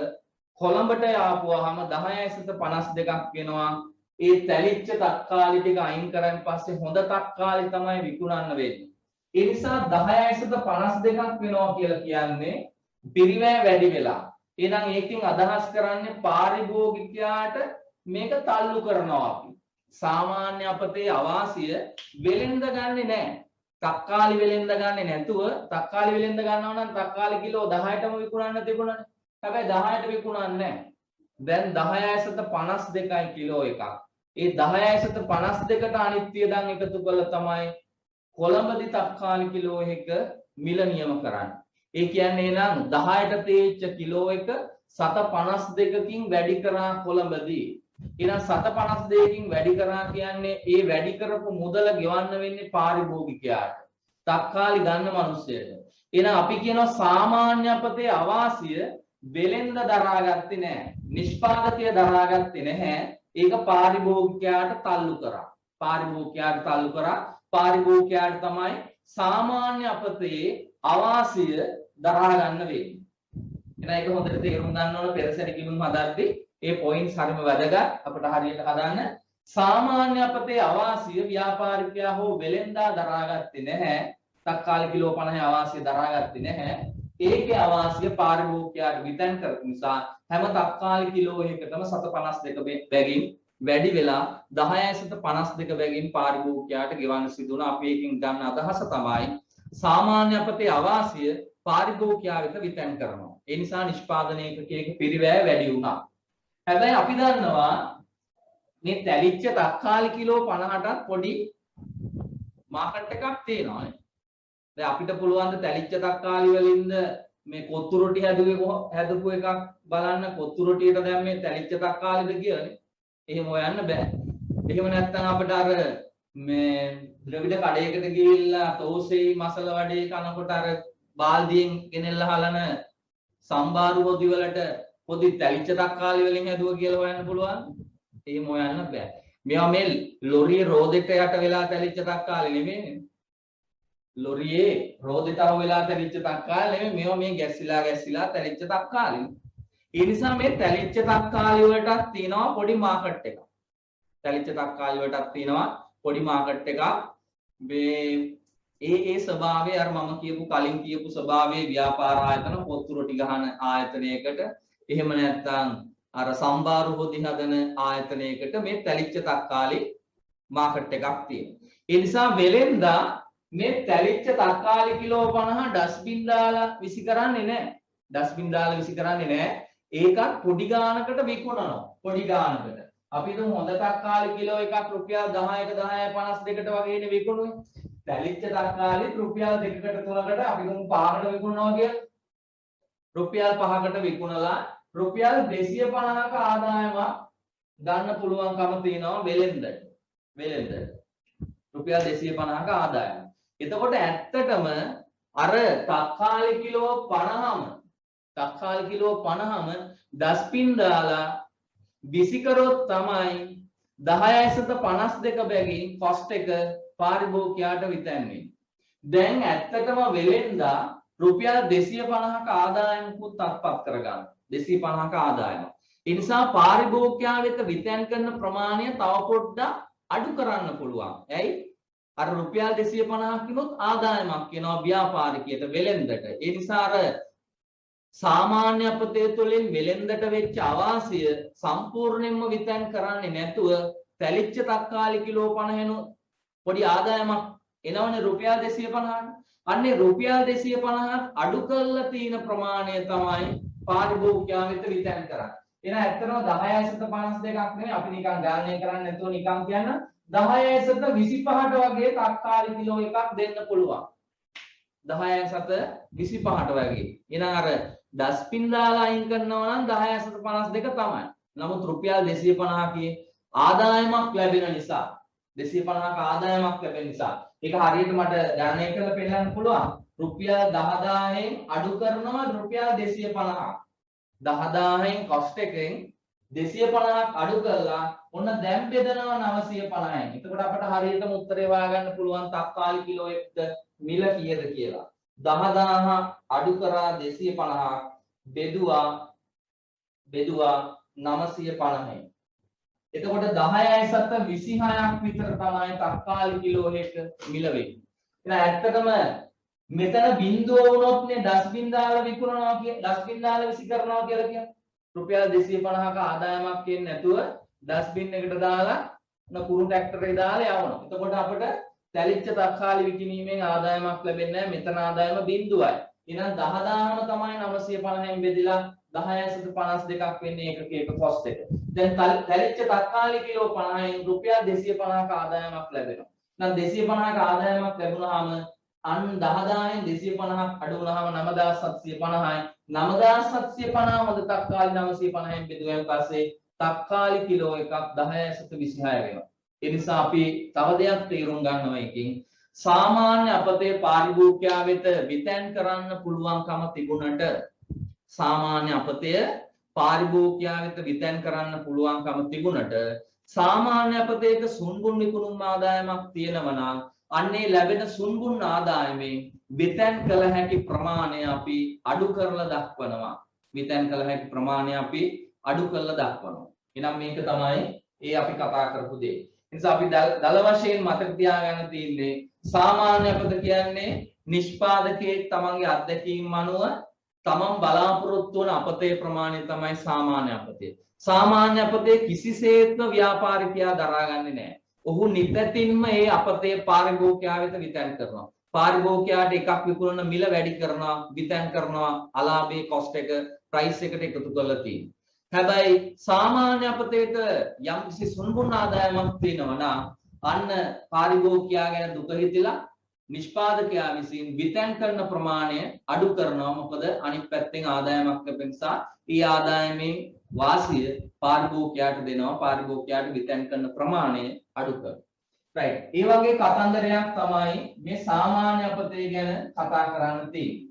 කොළඹට ආපුවාම 10යි සත 52ක් වෙනවා. ඒ තැලිච්ච තක්කාලි ටික අයින් කරන් පස්සේ හොඳ තක්කාලි තමයි විකුණන්න වෙන්නේ. ඒ නිසා 10යි සත 52ක් වෙනවා කියලා කියන්නේ පිරිවැය වැඩි වෙලා. එහෙනම් ඒකෙන් අදහස් කරන්නේ පාරිභෝගිකයාට මේක තල්ලු කරනවා අපි. සාමාන්‍ය අපතේ අවාසිය වෙලෙන්ද ගන්නෙ නැහැ. තක්කාලි වෙලෙන්ද ගන්නෙ නැතුව තක්කාලි වෙලෙන්ද ගන්නවා නම් තක්කාලි කිලෝ 10ටම විකුණන්න තිබුණානේ. හැබැයි 10ට විකුණන්නේ නැහැ. දැන් 10යි සත 52යි කිලෝ එකක්. ඒ 10යි සත 52ට අනිත්‍ය දන් එකතු කළා තමයි කොළඹදී තක්කාලි කිලෝ එක මිල නියම කරන්නේ. ඒ කියන්නේ නම් 10ට තේච්ච කිලෝ එක 752කින් වැඩි කරා කොළඹදී. එහෙනම් 752කින් වැඩි කරා කියන්නේ ඒ වැඩි කරපු මුදල ගෙවන්න වෙන්නේ පාරිභෝගිකයාට. තක්කාලි ගන්න මිනිස්සුන්ට. එහෙනම් අපි කියනවා සාමාන්‍ය අපතේ අවාසිය වෙලෙන්ද දරාගත්තේ නැහැ. නිෂ්පාදකය දරාගත්තේ නැහැ. ඒක පාරිභෝගිකයාට තල්ලු කරා. පාරිභෝගිකයාට තමයි සාමාන්‍ය අපතේ අවාසිය දරා ගන්න වෙන්නේ. එහෙනම් ඒක හොඳට තේරුම් ගන්න ඕන පෙරසැරි කිනුම් හදද්දී ඒ පොයින්ට්ස් හරිම වැදගත් අපිට හරියට හදන්න. සාමාන්‍ය අපතේ අවාසිය ව්‍යාපාරිකයා හෝ වෙලෙන්දා දරාගත්තේ නැහැ. තක්කාලි කිලෝ 50 අවාසිය දරාගත්තේ නැහැ. ඒකේ අවාසිය පාරිභෝගිකයාට විතන් කරපු නිසා හැම තක්කාලි කිලෝ එකකටම 752 බැගින් වැඩි වෙලා 10යි සත 52 බැගින් පාරිභෝගිකයාට ගෙවන්න සිදු වුණා. අපි එකකින් ගන්න අදහස තමයි සාමාන්‍ය අපතේ අවාසිය පාරිභෝගිකයා වෙත විතන් කරනවා. ඒ නිසා නිෂ්පාදන ඒකකයක පිරිවැය වැඩි වුණා. හැබැයි අපි දන්නවා මේ තැලිච්ච තක්කාලි කිලෝ 50ටත් පොඩි මාකට් එකක් තියෙනවා නේ. දැන් අපිට පුළුවන් ද තැලිච්ච තක්කාලි වලින්ද මේ කොත්තු රොටි හැදපු එකක් බලන්න. කොත්තු රොටියට දැන් මේ තැලිච්ච තක්කාලිද කියලානේ. එහෙම හොයන්න බෑ. එහෙම නැත්නම් අපිට අර මේ ද්‍රවිඩ කඩේකට ගිහිල්ලා තෝසෙයි මසල වඩේ කනකොට අර බාල්දියෙන් ගෙනල්ලා හලන සම්බාරු පොදි වලට පොදි තැලිච්ච තක්කාලි වලින් හැදුවා කියලා හොයන්න පුළුවන්. එහෙම හොයන්න බෑ. මේවා මේ ලොරියේ රෝදෙට යට වෙලා තැලිච්ච තක්කාලි නෙමෙයි. ලොරියේ රෝදෙට අහු වෙලා තැලිච්ච තක්කාලි නෙමෙයි. මේවා මේ ගැස්සිලා තැලිච්ච තක්කාලි. ඒ නිසා මේ තැලිච්ච තක්කාලි වලටත් තියෙනවා පොඩි මාකට් එකක්. තැලිච්ච තක්කාලි වලටත් තියෙනවා පොඩි මාකට් එකක්. ඒ ස්වභාවය අර මම කියපු කලින් කියපු ස්වභාවයේ ව්‍යාපාර ආයතන පොත්තු රොටි ගහන ආයතනයකට එහෙම නැත්නම් අර සම්බාරු හොදි හදන ආයතනයකට මේ තැලිච්ච තක්කාලි මාකට් එකක් තියෙනවා. ඒ නිසා වෙලෙන්දා මේ තැලිච්ච තක්කාලි කිලෝ 50 ඩස්බින් දාලා විසි කරන්නේ නැහැ. ඩස්බින් දාලා විසි කරන්නේ නැහැ. ඒකත් පොඩි ගානකට විකුණනවා. පොඩි ගානකට. අපි හිතමු හොඳ තක්කාලි කිලෝ එකක් රුපියල් 10ක 10.52කට වගේනේ විකුණුවේ. තැලිච්ච තක්කාලි රුපියල් 2කට 3කට අපි හිතමු පාරකට විකුණනවා කියලා. රුපියල් 5කට විකුණලා රුපියල් 250ක ආදායමක් ගන්න පුළුවන්කම තියෙනවා වෙලෙන්දට. රුපියල් 250ක ආදායම. එතකොට ඇත්තටම අර තක්කාලි කිලෝ 50ම ඩස්බින් දාලා විසි කරොත් තමයි 10/52 බැගින් කොස්ට් එක පාරිභෝගිකයාට විතැන්වෙන්නේ. දැන් ඇත්තටම වෙලෙන්දා රුපියල් 250ක ආදායමකුත් අත්පත් කරගන්න. 250ක ආදායම. ඒ නිසා පාරිභෝගිකයා වෙත විතැන් කරන ප්‍රමාණය තව පොඩ්ඩක් අඩු කරන්න පුළුවන්. ඇයි? අර රුපියල් 250ක් කිනොත් ආදායමක් කියනවා ව්‍යාපාරිකයට වෙලෙන්දට. ඒ නිසා අර සාමාන්‍ය අපතේ තුලින් වෙලෙන්දට වෙච්ච අවාසිය සම්පූර්ණයෙන්ම විතැන් කරන්නේ නැතුව තැලිච්ච තක්කාලි කිලෝ 50 පොඩි ආදායමක් එනවනේ රුපියල් 250ට. අන්නේ රුපියල් 250ක් අඩු කරලා තියෙන ප්‍රමාණය තමයි පාරිභෝගිකයා වෙත විතැන් කරන්නේ. එහෙනම් ඇත්තටම 10/52ක් නෙමෙයි අපි නිකන් ගණනය කරන්නේ නැතුව නිකන් කියන්න 10/25ට වගේ තක්කාලි කිලෝ එකක් දෙන්න පුළුවන්. 10/25ට වගේ. එහෙනම් අර ඩස්බින් දාලා අයින් කරනවා නම් 10/52 තමයි. නමුත් රුපියල් 250 කී ආදායමක් ලැබෙන නිසා 250ක ආදායමක් ලැබෙන නිසා ඒක හරියට මට ගණනය කරලා පෙන්නන්න පුළුවන්. රුපියල් 10000න් අඩු කරනවා රුපියල් 250ක්. 10000න් කොස්ට් එකෙන් 250ක් අඩු කරලා ඔන්න දැන් බෙදනවා 950න්. එතකොට අපට හරියටම උත්තරේ හොයාගන්න පුළුවන් තක්කාලි කිලෝ එකක මිල කීයද කියලා. 10000 අඩු කරා 250ක් බෙදුවා 950න්. එතකොට 10/26ක් විතර තමයි තක්කාලි කිලෝ එක මිල වෙන්නේ. එහෙනම් ඇත්තටම මෙතන බිඳුව වුණොත්නේ ඩස්බින් දාලා විකුණනවා ඩස්බින් දාලා විසි කරනවා කියලා කියන්නේ. රුපියල් 250ක ආදායමක් එන්නේ නැතුව ඩස්බින් එකට දාලා කුරු ට්‍රැක්ටරේ දාලා යවනවා. එතකොට අපිට තැලිච්ච තක්කාලි විකිණීමෙන් ආදායමක් ලැබෙන්නේ නැහැ. මෙතන ආදායම බිඳුවයි. එහෙනම් 10000ම තමයි 950න් බෙදලා 10/52ක් වෙන්නේ ඒකක කොස්ට් එක. දැන් තැලිච්ච තක්කාලි කිලෝ 50න් රුපියල් 250ක ආදායමක් ලැබෙනවා. නම් 250ක ආදායමක් ලැබුණාම අන් 10000න් 250ක් අඩු වුණාම 9750යි. 9750 හොඳ තක්කාලි 950න් බෙදුවෙන් පස්සේ තක්කාලි කිලෝ එකක් 10/26 වෙනවා. ඒ නිසා අපි තව දෙයක් තේරුම් ගන්නවා එකකින් සාමාන්‍ය අපතේ පාරිභෝගිකයා වෙත විතැන් කරන්න පුළුවන්කම තිබුණට සාමාන්‍ය අපතය පාරිභෝගිකයා වෙත විතැන් කරන්න පුළුවන්කම තිබුණට සාමාන්‍ය අපතේක සුන්බුන් විකුණුම් ආදායමක් තියෙනවා නම් අන්නේ ලැබෙන සුන්බුන් ආදායමෙන් විතැන් කළ හැකි ප්‍රමාණය අපි අඩු කරලා දක්වනවා. විතැන් කළ හැකි ප්‍රමාණය අපි අඩු කරලා දක්වනවා. එහෙනම් මේක තමයි අපි කතා කරපු දේ. ඒ නිසා අපි දල වශයෙන් මතක තියාගන්න තියෙන්නේ සාමාන්‍ය අපත කියන්නේ නිෂ්පාදකයේ තමන්ගේ අත්දැකීම් අනුව තමන් බලාපොරොත්තු වන අපතේ ප්‍රමාණය තමයි සාමාන්‍ය අපතේ. සාමාන්‍ය අපතේ කිසිසේත්ම ව්‍යාපාරිකයා දරාගන්නේ නැහැ. ඔහු නිතැතින්ම ඒ අපතේ පාරිභෝගිකයා වෙත විතැන් කරනවා. පාරිභෝගිකයාට එකක් විකුණන මිල වැඩි කරනවා, විතැන් කරනවා, අලාභයේ කොස්ට් එක ප්‍රයිස් එකට එකතු කරලා තියෙනවා. හැබැයි සාමාන්‍ය අපතේට යම්කිසි සුන්බුන් ආදායමක් තියෙනවා නම් අන්න පාරිභෝගිකයා ගැන දුක හිතලා නිෂ්පාදකයා විසින් විතැන් කරන ප්‍රමාණය අඩු කරනවා. මොකද අනිත් පැත්තෙන් ආදායමක් ලැබෙන නිසා ඒ ආදායමෙන් වාසිය පාරිභෝගිකයාට දෙනවා. පාරිභෝගිකයාට විතැන් කරන ප්‍රමාණය අඩු කරනවා. right. ඒ වගේ කතන්දරයක් තමයි මේ සාමාන්‍ය අපතේ ගැන කතා කරන්න තියෙන්නේ.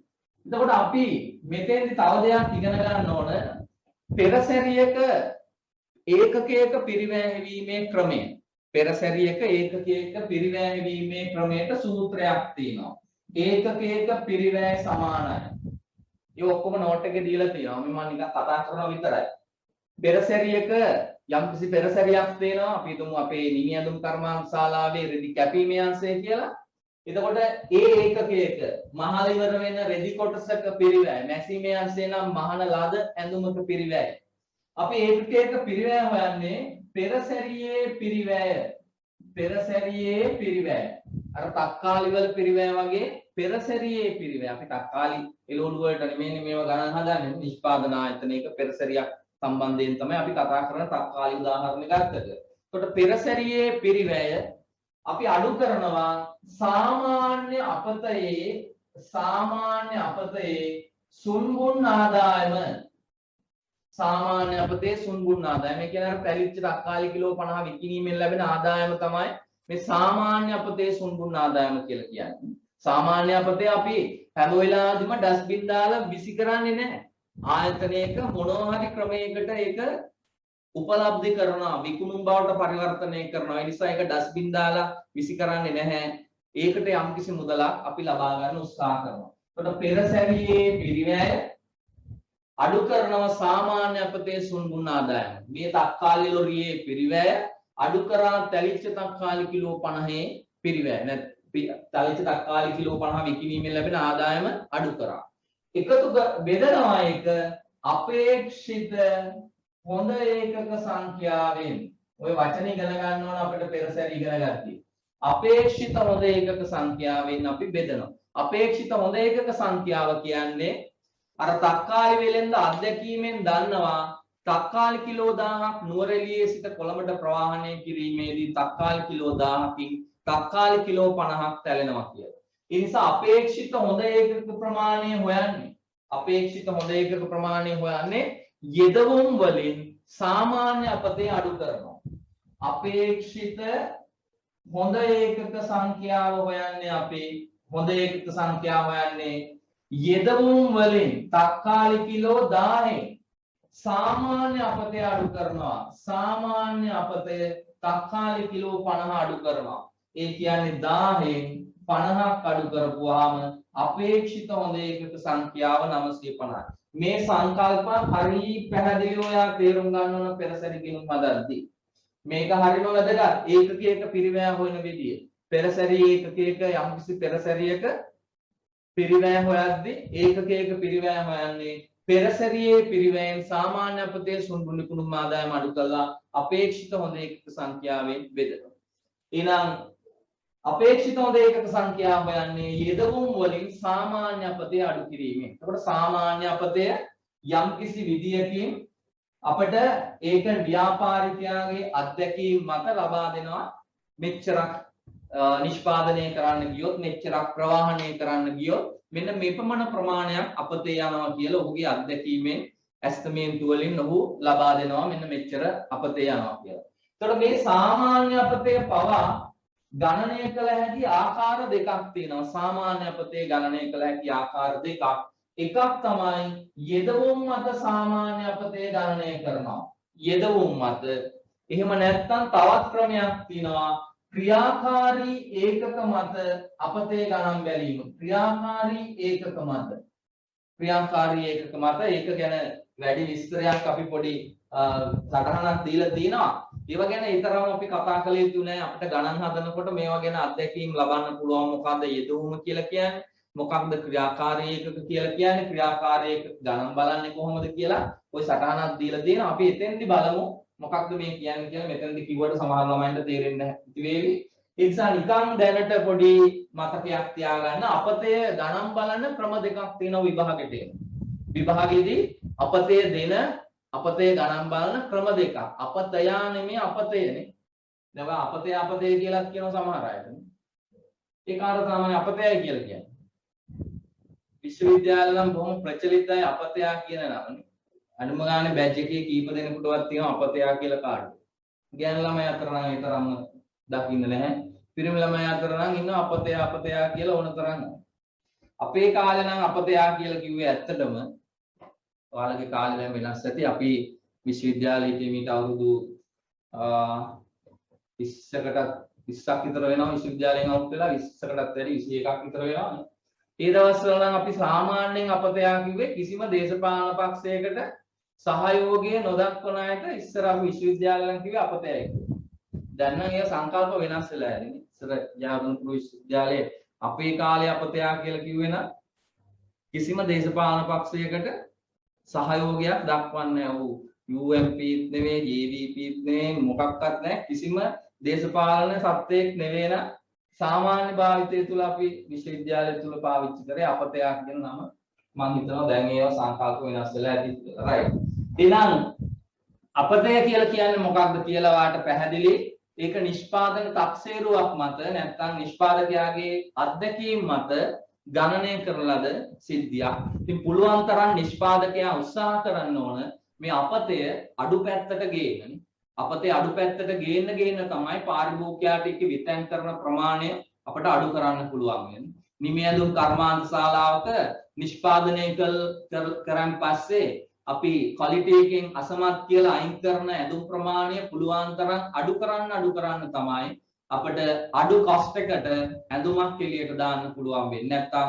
එතකොට අපි මෙතෙන්දි තව දෙයක් ඉගෙන ගන්න ඕන. පෙරසැරියක ඒකකයක පිරිවැහැවීමේ ක්‍රමය. පෙරසැරියක ඒකකයක පිරිවැහැවීමේ ක්‍රමයට සූත්‍රයක් තියෙනවා. ඒකකයක පිරිවැය සමානයි. ඒ ඔක්කොම නෝට් එකේ දීලා තියෙනවා. මම නිකන් කතා කරනවා විතරයි. පෙරසැරියක යම්කිසි පෙරසැරියක් තියෙනවා. අපි හිතමු අපේ නිමියඳුම් කර්මාන්තශාලාවේ රෙදි කැපීමේ අංශය කියලා. එතකොට ඒ ඒකකයක මහල ඉවර වෙන රෙදි කොටසක පිරිවැය මැසීමේ අංශය නම් මහන ලද ඇඳුමක පිරිවැය. අපි ඒකකයක පිරිවැය හොයන්නේ පෙරසැරියේ පිරිවැය. පෙරසැරියේ පිරිවැය. අර තක්කාලි වල පිරිවැය වගේ පෙරසැරියේ පිරිවැය. අපි තක්කාලි එළවලු වලට නෙමෙයි මේව ගණන් හදන්නේ. නිෂ්පාදන ආයතනයක පෙරසැරියක් සම්බන්ධයෙන් තමයි අපි කතා කරන තක්කාලි උදාහරණ ගත්තද. එතකොට පෙරසැරියේ පිරිවැය අපි අඩු කරනවා සාමාන්‍ය අපතේ සුන්බුන් ආදායම. සාමාන්‍ය අපතේ සුන්බුන් ආදායම කියන්නේ අර පැලිච්ච තක්කාලි කිලෝ 50 විකිණීමෙන් ලැබෙන ආදායම තමයි මේ සාමාන්‍ය අපතේ සුන්බුන් ආදායම කියලා කියන්නේ. සාමාන්‍ය අපතේ අපි හැම වෙලාවෙදිම ඩස්බින් දාලා විසි කරන්නේ නැහැ. ආයතනයක මොනවා හරි ක්‍රමයකට ඒක උපලබ්ධි කරනවා, විකුණුම් බවට පරිවර්තනය කරනවා. ඒ නිසා ඒක ඩස්බින් දාලා විසි කරන්නේ නැහැ. ඒකට යම්කිසි මුදලක් අපි ලබා ගන්න උත්සාහ කරනවා. එතකොට පෙරසැරියේ පිරිවැය අඩු කරනවා සාමාන්‍ය අපතේ සුන්බුන් ආදායම. මේ තක්කාලි ලොරියේ පිරිවැය අඩු කරා තැලිච්ච තක්කාලි කිලෝ 50 පිරිවැය. තැලිච්ච තක්කාලි කිලෝ 50 විකිණීමෙන් ලැබෙන ආදායම අඩු කරා. එකතු බෙදනවා ඒක අපේක්ෂිත හොඳ ඒකක සංඛ්‍යාවෙන්. ඔය වචනේ ඉගෙන ගන්න ඕන අපිට පෙරසැරි ඉගෙන ගත්තී. අපේක්ෂිත හොඳ ඒකක සංඛ්‍යාවෙන් අපි බෙදනවා. අපේක්ෂිත හොඳ ඒකක සංඛ්‍යාව කියන්නේ අර තක්කාලි වෙලෙන්ද අධ්‍යක්ීමෙන් දන්නවා තක්කාලි කිලෝ 1000ක් නුවරඑළියේ සිට කොළඹට ප්‍රවාහනය කිරීමේදී තක්කාලි කිලෝ 1000කින් තක්කාලි කිලෝ 50ක් තැලෙනවා කියලා. ඒ නිසා අපේක්ෂිත හොඳ ඒකක ප්‍රමාණය හොයන්නේ. අපේක්ෂිත හොඳ ඒකක ප්‍රමාණය හොයන්නේ යෙදවුම් වලින් සාමාන්‍ය අපතේ අඩු කරනවා. අපේක්ෂිත හොඳ ඒකක සංඛ්‍යාව හොයන්නේ අපි හොඳ ඒකක සංඛ්‍යාව හොයන්නේ යෙදවුම් වලින් තක්කාලි කිලෝ 10න් සාමාන්‍ය අපතේ අඩු කරනවා. සාමාන්‍ය අපතේ තක්කාලි කිලෝ 50 අඩු කරනවා. ඒ කියන්නේ 10න් 50ක් අඩු කරපුවාම අපේක්ෂිත හොඳ ඒකක සංඛ්‍යාව 950. මේ සංකල්ප හරි පැහැදිලිව ඔයා තේරුම් ගන්න ඕන පෙරසැරි ගිණුම් හදද්දී. මේක හරිම වැදගත්. ඒකකයක පිරිවැය හොයන විදිය. පෙරසැරි ඒකකයක යම්කිසි පෙරසැරියක පිරිවැය හොයද්දී ඒකකයක පිරිවැය හොයන්නේ පෙරසැරියේ පිරිවැයෙන් සාමාන්‍ය අපතේ සුන්බුන් විකුණුම් ආදායම අඩු කරලා අපේක්ෂිත හොඳ ඒකක සංඛ්‍යාවෙන් බෙදනවා. එහෙනම් අපේක්ෂිත හොඳ ඒකක සංඛ්‍යාව හොයන්නේ යෙදවුම් වලින් සාමාන්‍ය අපතේ අඩු කිරීමෙන්. එතකොට සාමාන්‍ය අපතය යම්කිසි විදියකින් අපිට ඒක ව්‍යාපාරිකයාගේ අත්දැකීම් මත ලබා දෙනවා. මෙච්චරක් නිෂ්පාදනය කරන්න ගියොත් මෙච්චරක් ප්‍රවාහනය කරන්න ගියොත් මෙන්න මේ ප්‍රමාණ ප්‍රමාණයක් අපතේ යනවා කියලා ඔහුගේ අත්දැකීමෙන් ඇස්තමේන්තු වලින් ඔහු ලබා දෙනවා මෙන්න මෙච්චර අපතේ යනවා කියලා. එතකොට මේ සාමාන්‍ය අපතේ පවා ගණනය කළ හැකි ආකාර දෙකක් තියෙනවා. සාමාන්‍ය අපතේ ගණනය කළ හැකි ආකාර දෙකක්. එකක් තමයි යෙදවුම් මත සාමාන්‍ය අපතේ ගණනය කරනවා. යෙදවුම් මත. එහෙම නැත්නම් තවත් ක්‍රමයක් තියෙනවා ක්‍රියාකාරී ඒකක මත අපතේ ගණන් බැලීම. ක්‍රියාකාරී ඒකක මත. ක්‍රියාකාරී ඒකක මත ඒක ගැන වැඩි විස්තරයක් අපි පොඩි සටහනක් දීලා තිනවා. ඒව ගැන ඊතරම් අපි කතා කළ යුතු නැහැ. අපිට ගණන් හදනකොට මේවා ගැන අත්දැකීම් ලබන්න පුළුවන්. මොකද්ද යෙදවුම කියලා කියන්නේ? මොකක්ද ක්‍රියාකාරී ඒකක කියලා කියන්නේ? ක්‍රියාකාරී ඒකක ගණන් බලන්නේ කොහොමද කියලා ওই සටහනක් දීලා තියෙනවා. අපි එතෙන්දි බලමු මොකක්ද මේ කියන්නේ කියලා. මෙතනදි කිව්වට සමහර ළමයින්ට තේරෙන්නේ නැති වේවි. ඒ නිසා නිකන් දැනට පොඩි මතකයක් තියාගන්න. අපතේ ගණන් බලන ක්‍රම දෙකක් තියෙනවා විභාගෙට එන. විභාගෙදී අපතේ දෙන අපතේ ගණන් බලන ක්‍රම දෙකක්. අපතයා නෙමෙයි අපතේනේ. දැන් අපතේ කියලා කියන සමහර අයට. ඒක අර තමයි අපතයයි කියලා කියන්නේ. විශ්වවිද්‍යාල නම් බොහොම ප්‍රචලිතයි අපතයා කියන නමනේ. අනුම ගානේ බැච් එකේ කීප දෙනෙකුටවත් තියෙනවා අපතයා කියලා කාඩ්. ගෑනු ළමයි අතර නම් ඒ තරම්ම දකින්න නැහැ. පිරිමි ළමයි අතර නම් ඉන්නවා අපතයා කියලා ඕන තරම්. අපේ කාලේ නම් අපතයා කියලා කිව්වේ ඇත්තටම ඔයාලගේ කාලේ දැන් වෙනස් ඇති. අපි විශ්වවිද්‍යාලයේ මීට අවුරුදු 20කට 20ක් විතර වෙනවා විශ්වවිද්‍යාලයෙන් අවුත් වෙලා 20කටත් වැඩි 21ක් විතර වෙනවා. ඒ දවස්වල නම් අපි සාමාන්‍යයෙන් අපතයා කිව්වේ කිසිම දේශපාලන පක්ෂයකට සහයෝගය නොදක්වන අයට ඉස්සර අපි විශ්වවිද්‍යාලයෙන් කිව්වේ අපතයයි කියලා. දැන් නම් ඒ සංකල්ප වෙනස් වෙලා යන්නේ. ඉස්සර ජාගන්තුරු විශ්වවිද්‍යාලයේ අපේ කාලේ අපතයා කියලා කිව්වේ නම් කිසිම දේශපාලන පක්ෂයකට සහයෝගයක් දක්වන්නේ නැහැ. UMPත් නෙවෙයි JVPත් නෙවෙයි මොකක්වත් නැහැ. කිසිම දේශපාලන සත්‍යයක් නෙවෙයි න සාමාන්‍ය භාවිතය තුල අපි විශ්වවිද්‍යාලය තුල පාවිච්චි කරේ අපතයක් කියන නම මම හිතනවා දැන් ඒවා සංකල්ප වෙනස් වෙලා ඇති රයිට්. එහෙනම් අපතය කියලා කියන්නේ මොකක්ද කියලා වාට පැහැදිලි. ඒක නිෂ්පාදන තක්සේරුවක් මත නැත්නම් නිෂ්පාදකයාගේ අත්දැකීම් මත ගණනය කරන ලද සිද්ධියක්. ඉතින් පුළුවන් තරම් නිෂ්පාදකයා උත්සාහ කරන්න ඕන මේ අපතය අඩු පැත්තට ගේන්න. අපතේ අඩු පැත්තට ගේන්න තමයි පාරිභෝගිකයාට ඒක විතැන් කරන ප්‍රමාණය අපට අඩු කරන්න පුළුවන් වෙන්නේ. නිමියඳුන් කර්මාන්ත ශාලාවක නිෂ්පාදනය කරන් පස්සේ අපි ක්වලිටි එකෙන් අසමත් කියලා අයින් කරන ඇඳුම් ප්‍රමාණය පුළුවන් තරම් අඩු කරන්න තමයි අපිට අඩු කොස්ට් එකට ඇඳුමක් එළියට දාන්න පුළුවන් වෙන්නේ. නැත්තම්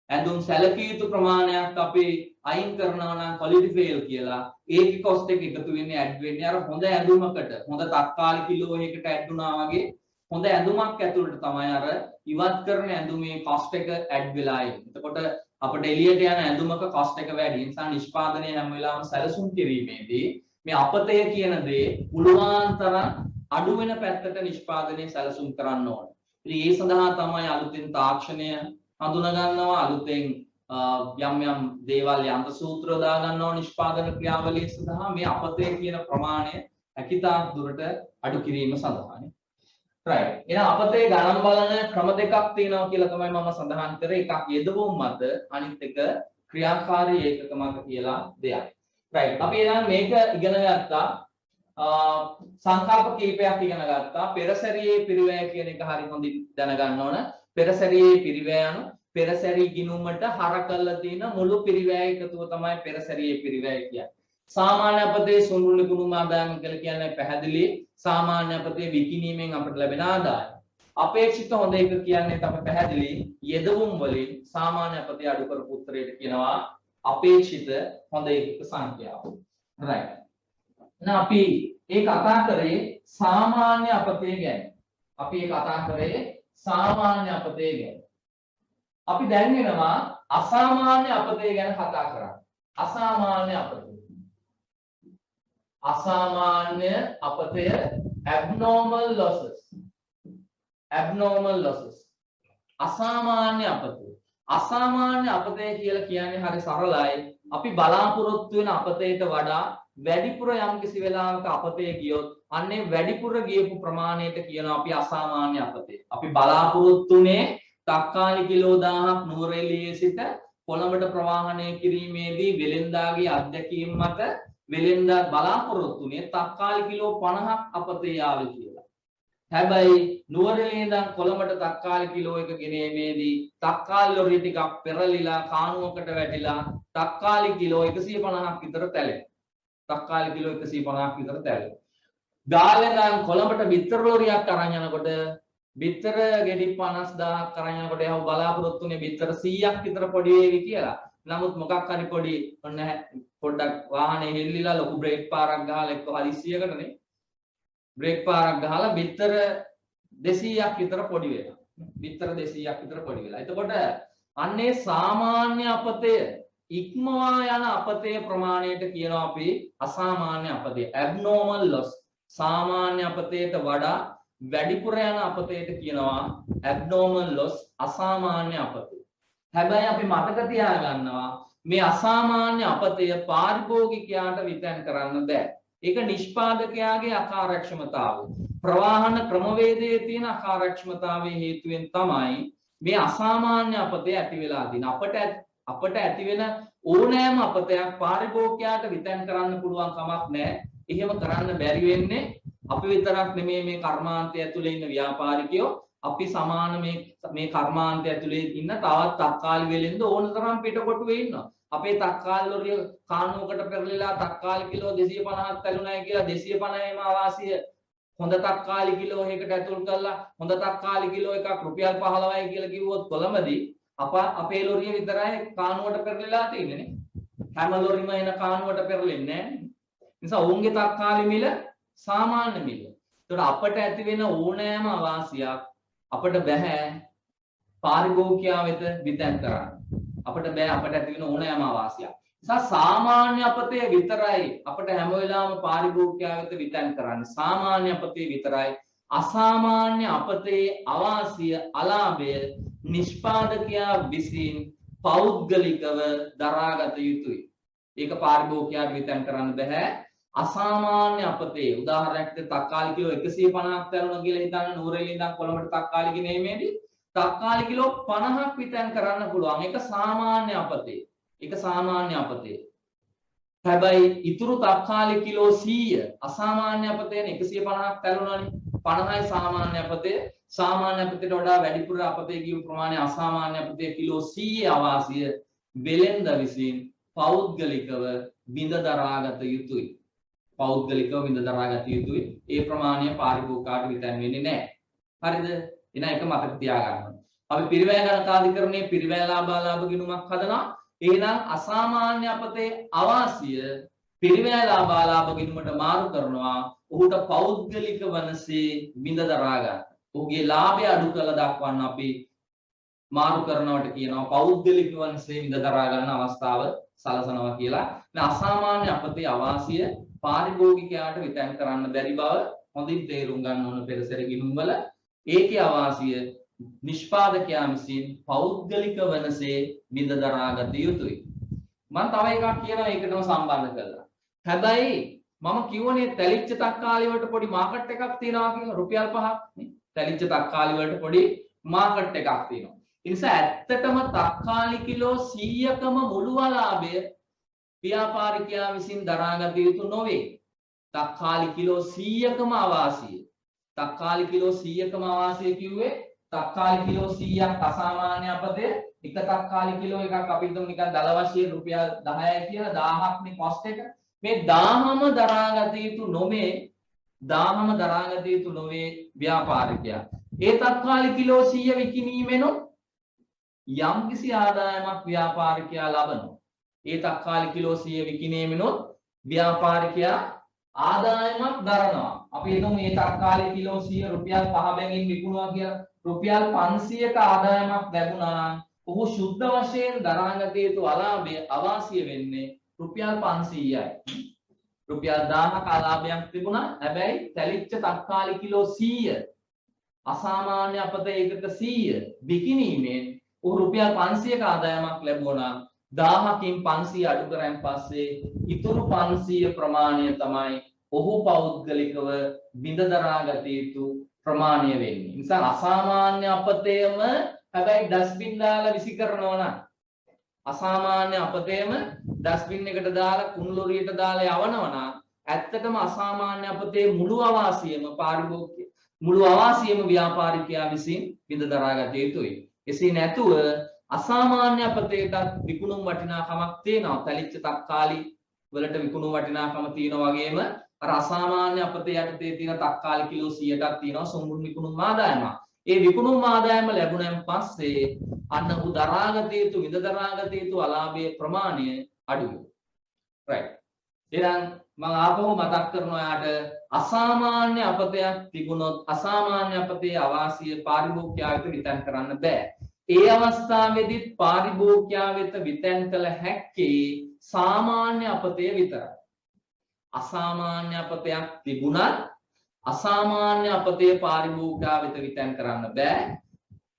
ඇඳුම් සැලකිය යුතු ප්‍රමාණයක් අපි අයින් කරනවා නම් ක්වලිටි ෆේල් කියලා ඒකේ කොස්ට් එක එකතු වෙන්නේ ඇඩ් වෙන්නේ අර හොඳ ඇඳුමකට හොඳ තත්කාලික කිලෝ එකකට ඇඩ් වුණා වගේ හොඳ ඇඳුමක් ඇතුළට තමයි අර ඉවත් කරන ඇඳුමේ කොස්ට් එක ඇඩ් වෙලා එන්නේ. එතකොට අපිට එළියට යන ඇඳුමක කොස්ට් එක වැඩි. ඒ නිසා නිෂ්පාදනය හැම වෙලාවෙම සැලසුම් කිරීමේදී මේ අපතය කියන දේ පුළුවන් තරම් අඩු වෙන පැත්තට නිෂ්පාදනය සැලසුම් කරන්න ඕනේ. ඉතින් ඒ සඳහා තමයි අලුතෙන් තාක්ෂණය හඳුනා ගන්නවා අලුතෙන් යම් දේවල් යන්ත්‍ර සූත්‍ර දා ගන්නවා නිෂ්පාදන ක්‍රියාවලිය සඳහා මේ අපතය කියන ප්‍රමාණය හැකියතාක් දුරට අඩු කිරීම සඳහානේ. right. එහෙනම් අපතේ ගණන් බලන ක්‍රම දෙකක් තියෙනවා කියලා තමයි මම සඳහන් කරේ. එකක් යෙදවුම් මත අනිත් එක ක්‍රියාකාරී ඒකක මත කියලා දෙයක්. right. අපි එහෙනම් මේක ඉගෙන ගත්තා. සංකල්ප කීපයක් ඉගෙන ගත්තා. පෙරසැරියේ පිරිවැය කියන එක හරි හොඳින් දැනගන්න ඕන. පෙරසැරියේ පිරිවැය යන පෙරසැරි ගිණුමට හර කරලා තියෙන මුළු පිරිවැය එකතුව තමයි පෙරසැරියේ පිරිවැය කියන්නේ. සාමාන්‍ය අපතේ සුළුණු ගුණුම ආදායම කියලා කියන්නේ පැහැදිලි. සාමාන්‍ය අපතේ විකිණීමෙන් අපට ලැබෙන ආදායම. අපේක්ෂිත හොඳ එක කියන්නේ තමයි පැහැදිලි. යෙදවුම් වලින් සාමාන්‍ය අපතේ අඩු කරපු උත්තරයට කියනවා අපේක්ෂිත හොඳ එකක සංඛ්‍යාව. right. එහෙනම් අපි ඒ කතා කරේ සාමාන්‍ය අපතේ ගැන. අපි ඒ කතා කරේ සාමාන්‍ය අපතේ ගැන. අපි දැන් වෙනවා අසාමාන්‍ය අපතේ ගැන කතා කරන්නේ. අසාමාන්‍ය අපතේ. අසාමාන්‍ය අපතය abnormal losses. abnormal losses. අසාමාන්‍ය අපතේ. අසාමාන්‍ය අපතේ කියලා කියන්නේ හරි සරලයි. අපි බලාපොරොත්තු වෙන අපතේට වඩා වැඩිපුර යම්කිසි වෙලාවක අපතේ ගියොත් අන්නේ වැඩිපුර ගියපු ප්‍රමාණයට කියනවා අපි අසාමාන්‍ය අපතේ. අපි බලාපොරොත්තුනේ තක්කාලි කිලෝ 1000ක් නුවරඑළියේ සිට කොළඹට ප්‍රවාහනය කිරීමේදී වෙළෙන්දාගේ අත්දැකීම් මත වෙළෙන්දා බලාපොරොත්තුනේ තක්කාලි කිලෝ 50ක් අපතේ ආවේ කියලා. හැබැයි නුවරඑළියේ ඉඳන් කොළඹට තක්කාලි කිලෝ එක ගෙනීමේදී තක්කාලි ලොරි ටිකක් පෙරලිලා කානුවකට වැටිලා තක්කාලි කිලෝ 150ක් විතර තැලෙනවා. තක්කාලි කිලෝ 150ක් විතර තැලෙනවා. ගාල්ලෙන් ඉඳන් කොළඹට බිත්තර ලොරියක් අරන් යනකොට බිත්තර ගෙඩි 50000ක් අරන් යනකොට යහුව බලාපොරොත්තුනේ බිත්තර 100ක් විතර පොඩි වේවි කියලා. නමුත් මොකක් හරි පොඩි ඔන්න පොඩ්ඩක් වාහනේ හෙල්ලිලා ලොකු බ්‍රේක් පාරක් ගහලා එක්ක හදිස්සියකටනේ බ්‍රේක් පාරක් ගහලා බිත්තර 200ක් විතර පොඩි වෙනවා. බිත්තර 200ක් විතර පොඩි වෙලා. එතකොට අන්නේ සාමාන්‍ය අපතය ඉක්මවා යන අපතේ ප්‍රමාණයට කියනවා අපි අසාමාන්‍ය අපතේ abnormal loss. සාමාන්‍ය අපතේට වඩා වැඩිපුර යන අපතේට කියනවා abnormal loss අසාමාන්‍ය අපතේ. හැබැයි අපි මතක තියාගන්නවා මේ අසාමාන්‍ය අපතය පාරිභෝගිකයාට විතැන් කරන්න බෑ. ඒක නිෂ්පාදකයාගේ අකාර්යක්ෂමතාවය. ප්‍රවාහන ක්‍රමවේදයේ තියෙන අකාර්යක්ෂමතාවයේ හේතුවෙන් තමයි මේ අසාමාන්‍ය අපතේ ඇති වෙලා තියෙන්නේ. අපට ඇති වෙන ඕනෑම අපතයක් පාරිභෝගිකයාට විතැන් කරන්න පුළුවන් කමක් නැහැ. එහෙම කරන්න බැරි වෙන්නේ අපි විතරක් නෙමෙයි මේ කර්මාන්තය ඇතුලේ ඉන්න ව්‍යාපාරිකයෝ අපි සමාන මේ කර්මාන්තය ඇතුලේ ඉන්න තවත් තක්කාලි වෙලෙන්ද ඕන තරම් පිටකොටුවේ ඉන්නවා. අපේ තක්කාලි ලොරිය කානුවකට පෙරලිලා තක්කාලි කිලෝ 250ක් තැළුණායි කියලා 250ම ආවාසිය හොඳ තක්කාලි කිලෝ එකකට ඇතුල් කරලා හොඳ තක්කාලි කිලෝ එකක් රුපියල් 15යි කියලා කිව්වොත් කොළඹදී අපේ ලොරිය විතරයි කානුවට පෙරලිලා තියෙන්නේ නේ. හැම ලොරිම එන කානුවට පෙරලෙන්නේ නැහැ. නිසා ඔවුන්ගේ තක්කාලි මිල සාමාන්‍ය මිල. ඒතකොට අපට ඇති වෙන ඕනෑම අවාසියක් අපට බෑ පාරිභෝගිකයා වෙත විතැන් කරන්න. අපට බෑ අපට ඇති වෙන ඕනෑම අවාසියක්. නිසා සාමාන්‍ය අපතේ විතරයි අපට හැම වෙලාවෙම පාරිභෝගිකයා වෙත විතැන් කරන්න. සාමාන්‍ය අපතේ විතරයි අසාමාන්‍ය අපතේ අවාසිය අලාභය නිෂ්පාදකයා විසින් පෞද්ගලිකව දරාගත යුතුයි. ඒක පාරිභෝගිකයාට විතර කරන්න බෑ. අසාමාන්‍ය අපතේ උදාහරණයක් තක්කාලි කිලෝ 150ක් තරුණා කියලා හිතන්න නූරෙලි ඉඳන් කොළඹට තක්කාලි ගෙනීමේදී තක්කාලි කිලෝ 50ක් විතර කරන්න පුළුවන්. ඒක සාමාන්‍ය අපතේ. ඒක සාමාන්‍ය අපතේ. හැබැයි ඉතුරු තක්කාලි කිලෝ 100 අසාමාන්‍ය අපතේනේ 150ක් තරුණානේ. 50යි සාමාන්‍ය අපතේ. සාමාන්‍ය අපතේට වඩා වැඩිපුර අපතේ කියු ප්‍රමාණය අසාමාන්‍ය අපතේ කිලෝ 100 අවාසිය වෙලෙන්ද විසින් පෞද්ගලිකව බිඳ දරාගත යුතුයි. පෞද්ගලිකව බිඳ දරාගත යුතුයි. ඒ ප්‍රමාණය පාරිභෝගිකයාට විතර වෙන්නේ නැහැ. හරිද? එහෙනම් ඒක මතක තියාගන්න. අපි පිරිවැය ගණකාධිකරණයේ පිරිවැය ලාභාලාභ ගිණුමක් හදනවා. එහෙනම් අසාමාන්‍ය අපතේ අවාසිය පිරිවැය ලාභාලාභ ගිණුමට මාරු කරනවා. ඔහුට පෞද්ගලික වනසේ බිඳ දරා ගන්න. ඔහුගේ ලාභය අඩු කළ දක්වන්න අපි මාරු කරනවට කියනවා පෞද්ගලික වනසේ බිඳ දරා ගන්න අවස්ථාව සලසනවා කියලා. දැන් අසාමාන්‍ය අපතේ අවාසිය පාරිභෝගිකයාට විතර කරන්න බැරි බව හොඳින් තේරුම් ගන්න ඕන පෙරසර ගිණුම් වල. ඒකේ අවාසිය නිෂ්පාදකයා විසින් පෞද්ගලික වනසේ බිඳ දරාගත යුතුයි. මම තව එකක් කියනවා ඒකටම සම්බන්ධ කරලා. හැබැයි මම කියවනේ තැලිච්ච තක්කාලි වලට පොඩි මාකට් එකක් තියෙනවා කියලා රුපියල් 5ක් නේ. තැලිච්ච තක්කාලි වලට පොඩි මාකට් එකක් තියෙනවා. ඒ නිසා ඇත්තටම තක්කාලි කිලෝ 100කම මුළු ලාභය ව්‍යාපාරිකයා විසින් දරාගත යුතු නොවේ. තක්කාලි කිලෝ 100කම අවාසිය. තක්කාලි කිලෝ 100කම අවාසිය කිව්වේ තක්කාලි කිලෝ 100ක් අසාමාන්‍ය අපතේ එක තක්කාලි කිලෝ එකක් අපි හිතමු නිකන් දල වශයෙන් රුපියල් 10යි කියලා 1000ක් නේ කොස්ට් එක. මේ 1000ම දරාගත යුතු නොමේ 1000ම දරාගත යුතු නොවේ ව්‍යාපාරිකයා. ඒ තක්කාලි කිලෝ 100 විකිණීමෙනොත් යම්කිසි ආදායමක් ව්‍යාපාරිකයා ලබනවා. ඒ තක්කාලි කිලෝ 100 විකිණීමෙනොත් ව්‍යාපාරිකයා ආදායමක් දරනවා. අපි හිතමු මේ තක්කාලි කිලෝ 100 රුපියල් 5 බැගින් විකුණුවා කියලා රුපියල් 500ක ආදායමක් ලැබුණා. ඔහු සුද්ධ වශයෙන් දරාගත යුතු අලාභය අවාසිය වෙන්නේ රුපියල් 500යි. රුපියල් 1000ක ආලාභයක් තිබුණා. හැබැයි තැලිච්ච තක්කාලි කිලෝ 100 අසාමාන්‍ය අපතේ ඒකක 100 විකිණීමෙන් ඔහු රුපියල් 500ක ආදායමක් ලැබුණා. 1000කින් 500 අඩු කරන් පස්සේ ඉතුරු 500 ප්‍රමාණය තමයි ඔහු පෞද්ගලිකව බිඳ දරාගත යුතු ප්‍රමාණය වෙන්නේ. නිසා අසාමාන්‍ය අපතේම හැබැයි ඩස්බින් දාලා විසි කරනවා නම් අසාමාන්‍ය අපතේම ඩස්බින් එකට දාලා කුණු ලොරියට දාලා යවනවා නම් ඇත්තටම අසාමාන්‍ය අපතේ මුළු අවාසියම පාරිභෝගික මුළු අවාසියම ව්‍යාපාරිකයා විසින් බිඳ දරාගත යුතුයි. එසේ නැතුව අසාමාන්‍ය අපතේට විකුණුම් වටිනාකමක් තියෙනවා. තැලිච්ච තක්කාලි වලට විකුණුම් වටිනාකම තියෙනවා වගේම අර අසාමාන්‍ය අපතේ යටතේ තියෙන තක්කාලි කිලෝ 100ක් තියෙනවා සොම්බුන් විකුණුම් ආදායමක්. ඒ විකුණුම් ආදායම ලැබුණාන් පස්සේ අන්න උ දරාගත යුතු විඳ දරාගත යුතු අලාභයේ ප්‍රමාණය අඩු වෙනවා. right. එහෙනම් මම ආපහු මතක් කරනවා යාට අසාමාන්‍ය අපතයක් තිබුණොත් අසාමාන්‍ය අපතේ අවාසිය පාරිභෝගිකයා වෙත විතර කරන්න බෑ. ඒ අවස්ථාවේදී පාරිභෝගිකයා වෙත විතර කළ හැක්කේ සාමාන්‍ය අපතේ විතරයි. අසාමාන්‍ය අපතයක් තිබුණත් අසාමාන්‍ය අපතේ පාරිභෝගිකයා වෙත විතර කරන්න බෑ.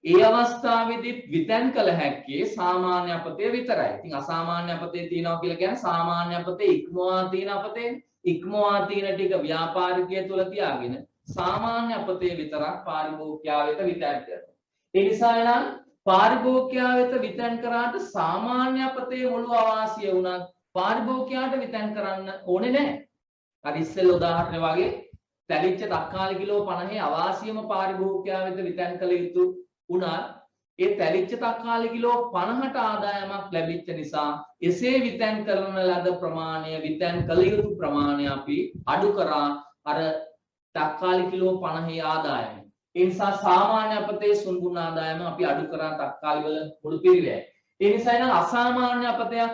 ඒ අවස්ථාවේදී විතර කළ හැක්කේ සාමාන්‍ය අපතේ විතරයි. ඉතින් අසාමාන්‍ය අපතේ තියනවා කියලා කියන්නේ සාමාන්‍ය අපතේ ඉක්මවා තියෙන අපතේ ඉක්මවා තියෙන ටික ව්‍යාපාරිකය තුල තියාගෙන සාමාන්‍ය අපතේ විතරක් පාරිභෝගිකයා වෙත විතර කරනවා. ඒ නිසා නම් පාරිභෝගිකයා වෙත විතර කරාට සාමාන්‍ය අපතේ මුළු අවාසිය වුණත් පාරිභෝගිකයාට විතර කරන්න ඕනේ නැහැ. අර ඉස්සෙල් උදාහරණ වගේ තැලිච්ච තක්කාලි කිලෝ 50 අවාසියම පාරිභෝගිකයා වෙත විතර කළ යුතු වුණත් ඒ තැලිච්ච තක්කාලි කිලෝ 50ට ආදායමක් ලැබිච්ච නිසා එසේ විතර කරන ලද ප්‍රමාණය විතර කළ යුතු ප්‍රමාණය අපි අඩු කරා අර තක්කාලි කිලෝ 50 ආදායම. ඒ නිසා සාමාන්‍ය අපතේ සුන්බුන් ආදායම අපි අඩු කරා තක්කාලි වල මුළු පිරිවැය. ඒ නිසා නම් අසාමාන්‍ය අපතයක්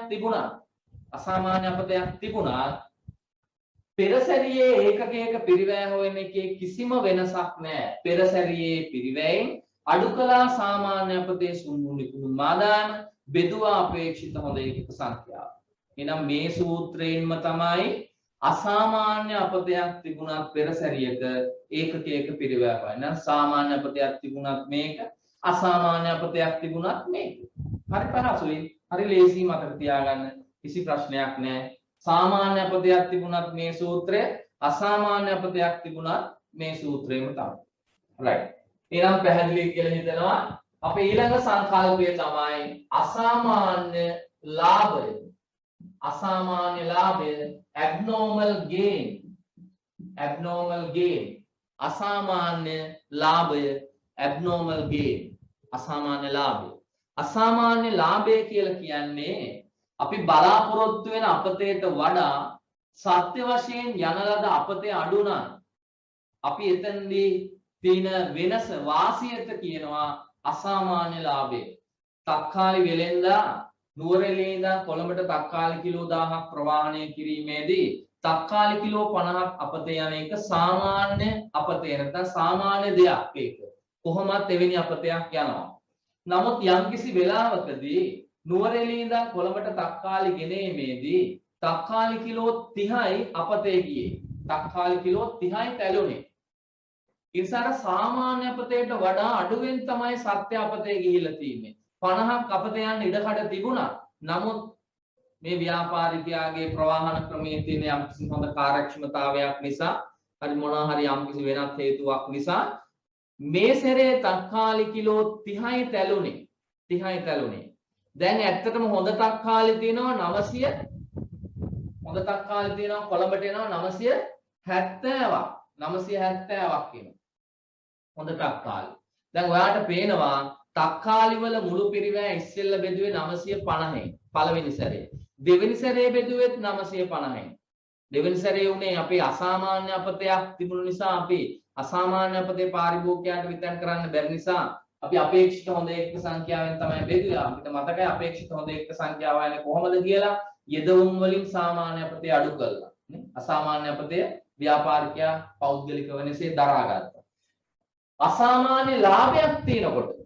තිබුණා පෙර සැරියේ ඒකකයක පිරිවැය හොයන එකේ කිසිම වෙනසක් නැහැ. පෙර සැරියේ පිරිවැයෙන් අඩු කළා සාමාන්‍ය අපතේ සුන්බුන් විකුණුම් ආදායම බෙදුවා අපේක්ෂිත හොඳ ඒකක සංඛ්‍යාව. එහෙනම් මේ සූත්‍රයෙන්ම තමයි අසාමාන්‍ය අපතයක් තිබුණත් පෙර සැරියක ඒකකයක පිරිවැය හොයන්න. සාමාන්‍ය අපතයක් තිබුණත් මේක, අසාමාන්‍ය අපතයක් තිබුණත් මේක. හරි පහසුයි. හරි ලේසි මතක තියාගන්න. කිසි ප්‍රශ්නයක් නැහැ. සාමාන්‍ය අපතයක් තිබුණත් මේ සූත්‍රය, අසාමාන්‍ය අපතයක් තිබුණත් මේ සූත්‍රයම තමයි. right. එහෙනම් පැහැදිලි කියලා හිතනවා. අපේ ඊළඟ සංකල්පය තමයි අසාමාන්‍ය ලාභය. අසාමාන්‍ය ලාභය abnormal gain. abnormal gain. අසාමාන්‍ය ලාභය abnormal gain. අසාමාන්‍ය ලාභය. අසාමාන්‍ය ලාභය කියලා කියන්නේ අපි බලාපොරොත්තු වෙන අපතේට වඩා සත්‍ය වශයෙන් යන ලද අපතේ අඩු නම් අපි එතනදී තියෙන වෙනස වාසියට කියනවා අසාමාන්‍ය ලාභය. තක්කාලි වෙලෙන්දා නුවරඑළියේ ඉඳන් කොළඹට තක්කාලි කිලෝ 1000ක් ප්‍රවාහනය කිරීමේදී තක්කාලි කිලෝ 50ක් අපතේ යන එක සාමාන්‍ය අපතේ නැත්නම් සාමාන්‍ය දෙයක්. ඒක කොහොමත් එවැනි අපතයක් යනවා. නමුත් යම්කිසි වෙලාවකදී නුවරඑළියේ ඉඳන් කොළඹට තක්කාලි ගෙනීමේදී තක්කාලි කිලෝ 30යි අපතේ ගියේ. තක්කාලි කිලෝ 30යි තැළුනේ. ඉතින් සාමාන්‍ය අපතේට වඩා අඩුවෙන් තමයි සත්‍ය අපතේ ගිහිල්ලා තියෙන්නේ. 50ක් අපතේ යන ඉඩකඩ තිබුණා. නමුත් මේ ව්‍යාපාරිකයාගේ ප්‍රවාහන ක්‍රමයේ තියෙන යම්කිසි හොඳ කාර්යක්ෂමතාවයක් නිසා හරි මොනවා හරි යම්කිසි වෙනත් හේතුවක් නිසා මේ සැරේ තක්කාලි කිලෝ 30යි තැළුනේ. 30යි තැළුනේ. දැන් ඇත්තටම හොඳ තක්කාලි තියෙනවා 900. හොඳ තක්කාලි තියෙනවා කොළඹට එනවා 970ක්. 970ක් කියනවා. හොඳ තක්කාලි. දැන් ඔයාලට පේනවා තක්කාලි වල මුළු පිරිවැය ඉස්සෙල්ලා බෙදුවේ 950යි පළවෙනි සැරේ. දෙවෙනි සැරේ බෙදුවෙත් 950යි. දෙවෙනි සැරේ උනේ අපි අසාමාන්‍ය අපතයක් තිබුණු නිසා අපි අසාමාන්‍ය අපතේ පාරිභෝගිකයන්ට විතර කරන්න බැරි නිසා අපි අපේක්ෂිත හොඳ එක්ක සංඛ්‍යාවෙන් තමයි බෙදුවේ. අපිට මතකයි අපේක්ෂිත හොඳ එක්ක සංඛ්‍යාව යන්නේ කොහොමද කියලා යෙදවුම් වලින් සාමාන්‍ය අපතේ අඩු කළා. අසාමාන්‍ය අපතේ ව්‍යාපාරිකයා පෞද්ගලික වෙනසේ දරාගත්තා. අසාමාන්‍ය ලාභයක් තියෙනකොට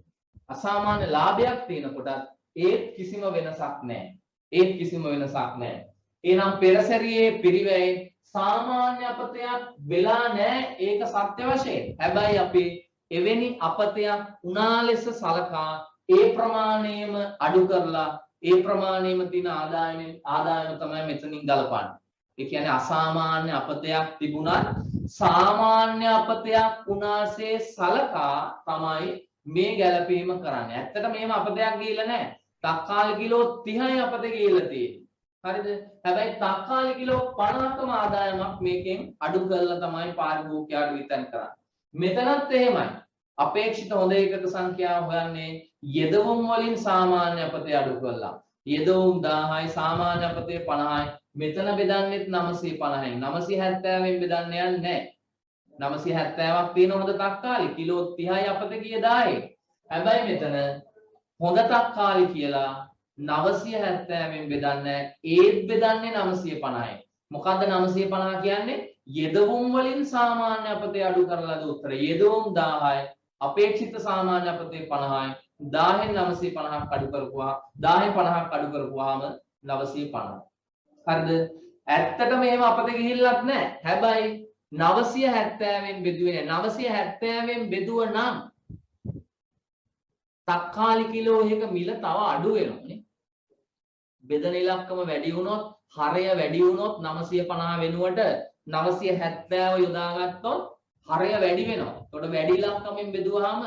ඒත් කිසිම වෙනසක් නැහැ. එහෙනම් පෙරසැරියේ පිරිවැයේ සාමාන්‍ය අපතයක් වෙලා නැහැ ඒක සත්‍ය වශයෙන්. හැබැයි අපි එවැනි අපතයක් උනා ලෙස සලකා ඒ ප්‍රමාණයම අඩු කරලා ඒ ප්‍රමාණයම තියෙන ආදායම තමයි මෙතනින් ගලපන්නේ. ඒ කියන්නේ අසාමාන්‍ය අපතයක් තිබුණත් සාමාන්‍ය අපතයක් උනාසේ සලකා තමයි මේ ගැළපීම කරන්නේ. ඇත්තට මේම අපතයක් ගිහිල්ලා නැහැ. තක්කාලි කිලෝ 30යි අපතේ ගිහිල්ලා තියෙන්නේ. හරිද? හැබැයි තක්කාලි කිලෝ 50කම ආදායමක් මේකෙන් අඩු කරලා තමයි පාරිභෝගිකයාට විතර කරන්නේ. මෙතනත් එහෙමයි. අපේක්ෂිත හොඳ ඒකක සංඛ්‍යාව හොයන්නේ යෙදවුම් වලින් සාමාන්‍ය අපතේ අඩු කරලා. යෙදවුම් 1000යි සාමාන්‍ය අපතේ 50යි. මෙතන බෙදන්නෙත් 950යි. 970න් බෙදන්න යන්නේ නැහැ. 970ක් තියෙන හොඳ තක්කාලි කිලෝ 30යි අපතේ ගිය 10යි. හැබැයි මෙතන හොඳ තක්කාලි කියලා 970න් බෙදන්නේ ඒත් බෙදන්නේ 950යි. මොකද්ද 950 කියන්නේ? යෙදවුම් වලින් සාමාන්‍ය අපතේ අඩු කරලාද උත්තර. යෙදවුම් 1000යි අපේක්ෂිත සාමාන්‍ය අපතේ 50යි. 1000න් 950ක් අඩු කරපුවා 1000න් 50ක් අඩු කරපුවාම 950. හරිද? ඇත්තටම එහෙම අපතේ ගිහිල්ලත් නැහැ. හැබැයි 970න් බෙදුවේ නැහැ. 970න් බෙදුව නම් තක්කාලි කිලෝ එක මිල තව අඩු වෙනවානේ. බෙදන ඉලක්කම වැඩි වුණොත්, හරය වැඩි වුණොත් 950 වෙනුවට 970 යොදාගත්තොත් හරය වැඩි වෙනවා. එතකොට වැඩි ඉලක්කමෙන් බෙදුවාම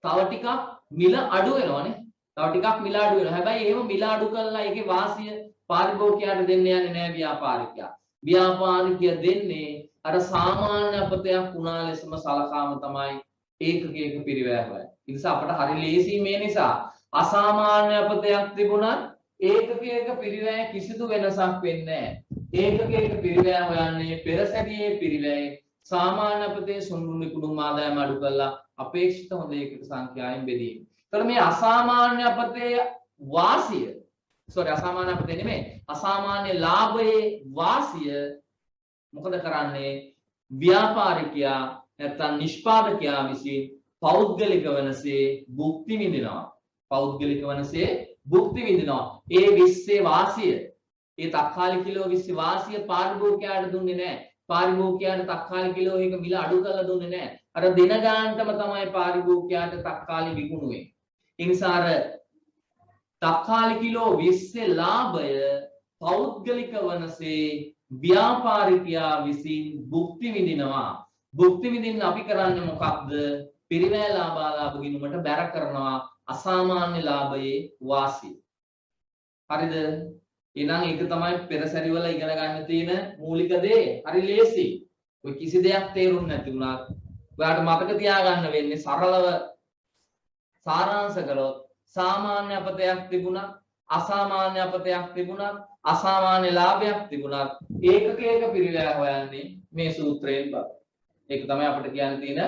තව ටිකක් මිල අඩු වෙනවානේ. හැබැයි එහෙම මිල අඩු කළා ඒකේ වාසිය පාරිභෝගිකයාට දෙන්න යන්නේ නැහැ ව්‍යාපාරිකයා. ව්‍යාපාරිකයා දෙන්නේ අර සාමාන්‍ය අපතයක් වුණා ලෙසම සලකාම තමයි ඒකකයක පිරිවැය හොයන්නේ. ඒ නිසා අපට හරි ලේසි මේ නිසා අසාමාන්‍ය අපතයක් තිබුණත් ඒකකයක පිරිවැය කිසිදු වෙනසක් වෙන්නේ නැහැ. ඒකකයක පිරිවැය හොයන්නේ පෙරසැරියේ පිරිවැය සාමාන්‍ය අපතේ සුන්නුනි කුඩුම් ආදායම අඩු කරලා අපේක්ෂිත හොඳ ඒකක සංඛ්‍යාවෙන් බෙදීම. ඒතර මේ අසාමාන්‍ය අපතේ වාසිය අසාමාන්‍ය අපතේ නෙමෙයි අසාමාන්‍ය ලාභයේ වාසිය මොකද කරන්නේ? ව්‍යාපාරිකයා නැත්නම් නිෂ්පාදකයා විසින් පෞද්ගලික වනසේ භුක්ති විඳිනවා. ඒ 20 වාසිය ඒ තක්කාලි කිලෝ 20 වාසිය පාරිභෝගිකයාට දුන්නේ නැහැ. පාරිභෝගිකයාට තක්කාලි කිලෝ එක මිල අඩු කරලා දුන්නේ නැහැ. අර දින ගානටම තමයි පාරිභෝගිකයාට තක්කාලි විකුණුවේ. ඒ නිසා අර තක්කාලි කිලෝ 20 ලාභය පෞද්ගලික වනසේ ව්‍යාපාරිකයා විසින් භුක්ති විඳිනවා. භුක්ති විඳින්න අපි කරන්නේ මොකක්ද? පිරිවැය ලාභාලාභ ගිණුමට බැර කරනවා අසාමාන්‍ය ලාභයේ වාසිය. හරිද? එහෙනම් ඒක තමයි පෙර සැරිවල ඉගෙන ගන්න තියෙන මූලික දේ. හරි ලේසි. ඔය කිසි දෙයක් තේරුම් නැති වුණත් ඔයාලට මතක තියාගන්න වෙන්නේ සරලව සාරාංශ කළොත් සාමාන්‍ය අපතයක් තිබුණත් අසාමාන්‍ය අපතයක් තිබුණත් අසාමාන්‍ය ලාභයක් තිබුණත් ඒකකයක පිරිවැය හොයන්නේ මේ සූත්‍රයෙන් බව. ඒක තමයි අපිට කියන්න තියෙන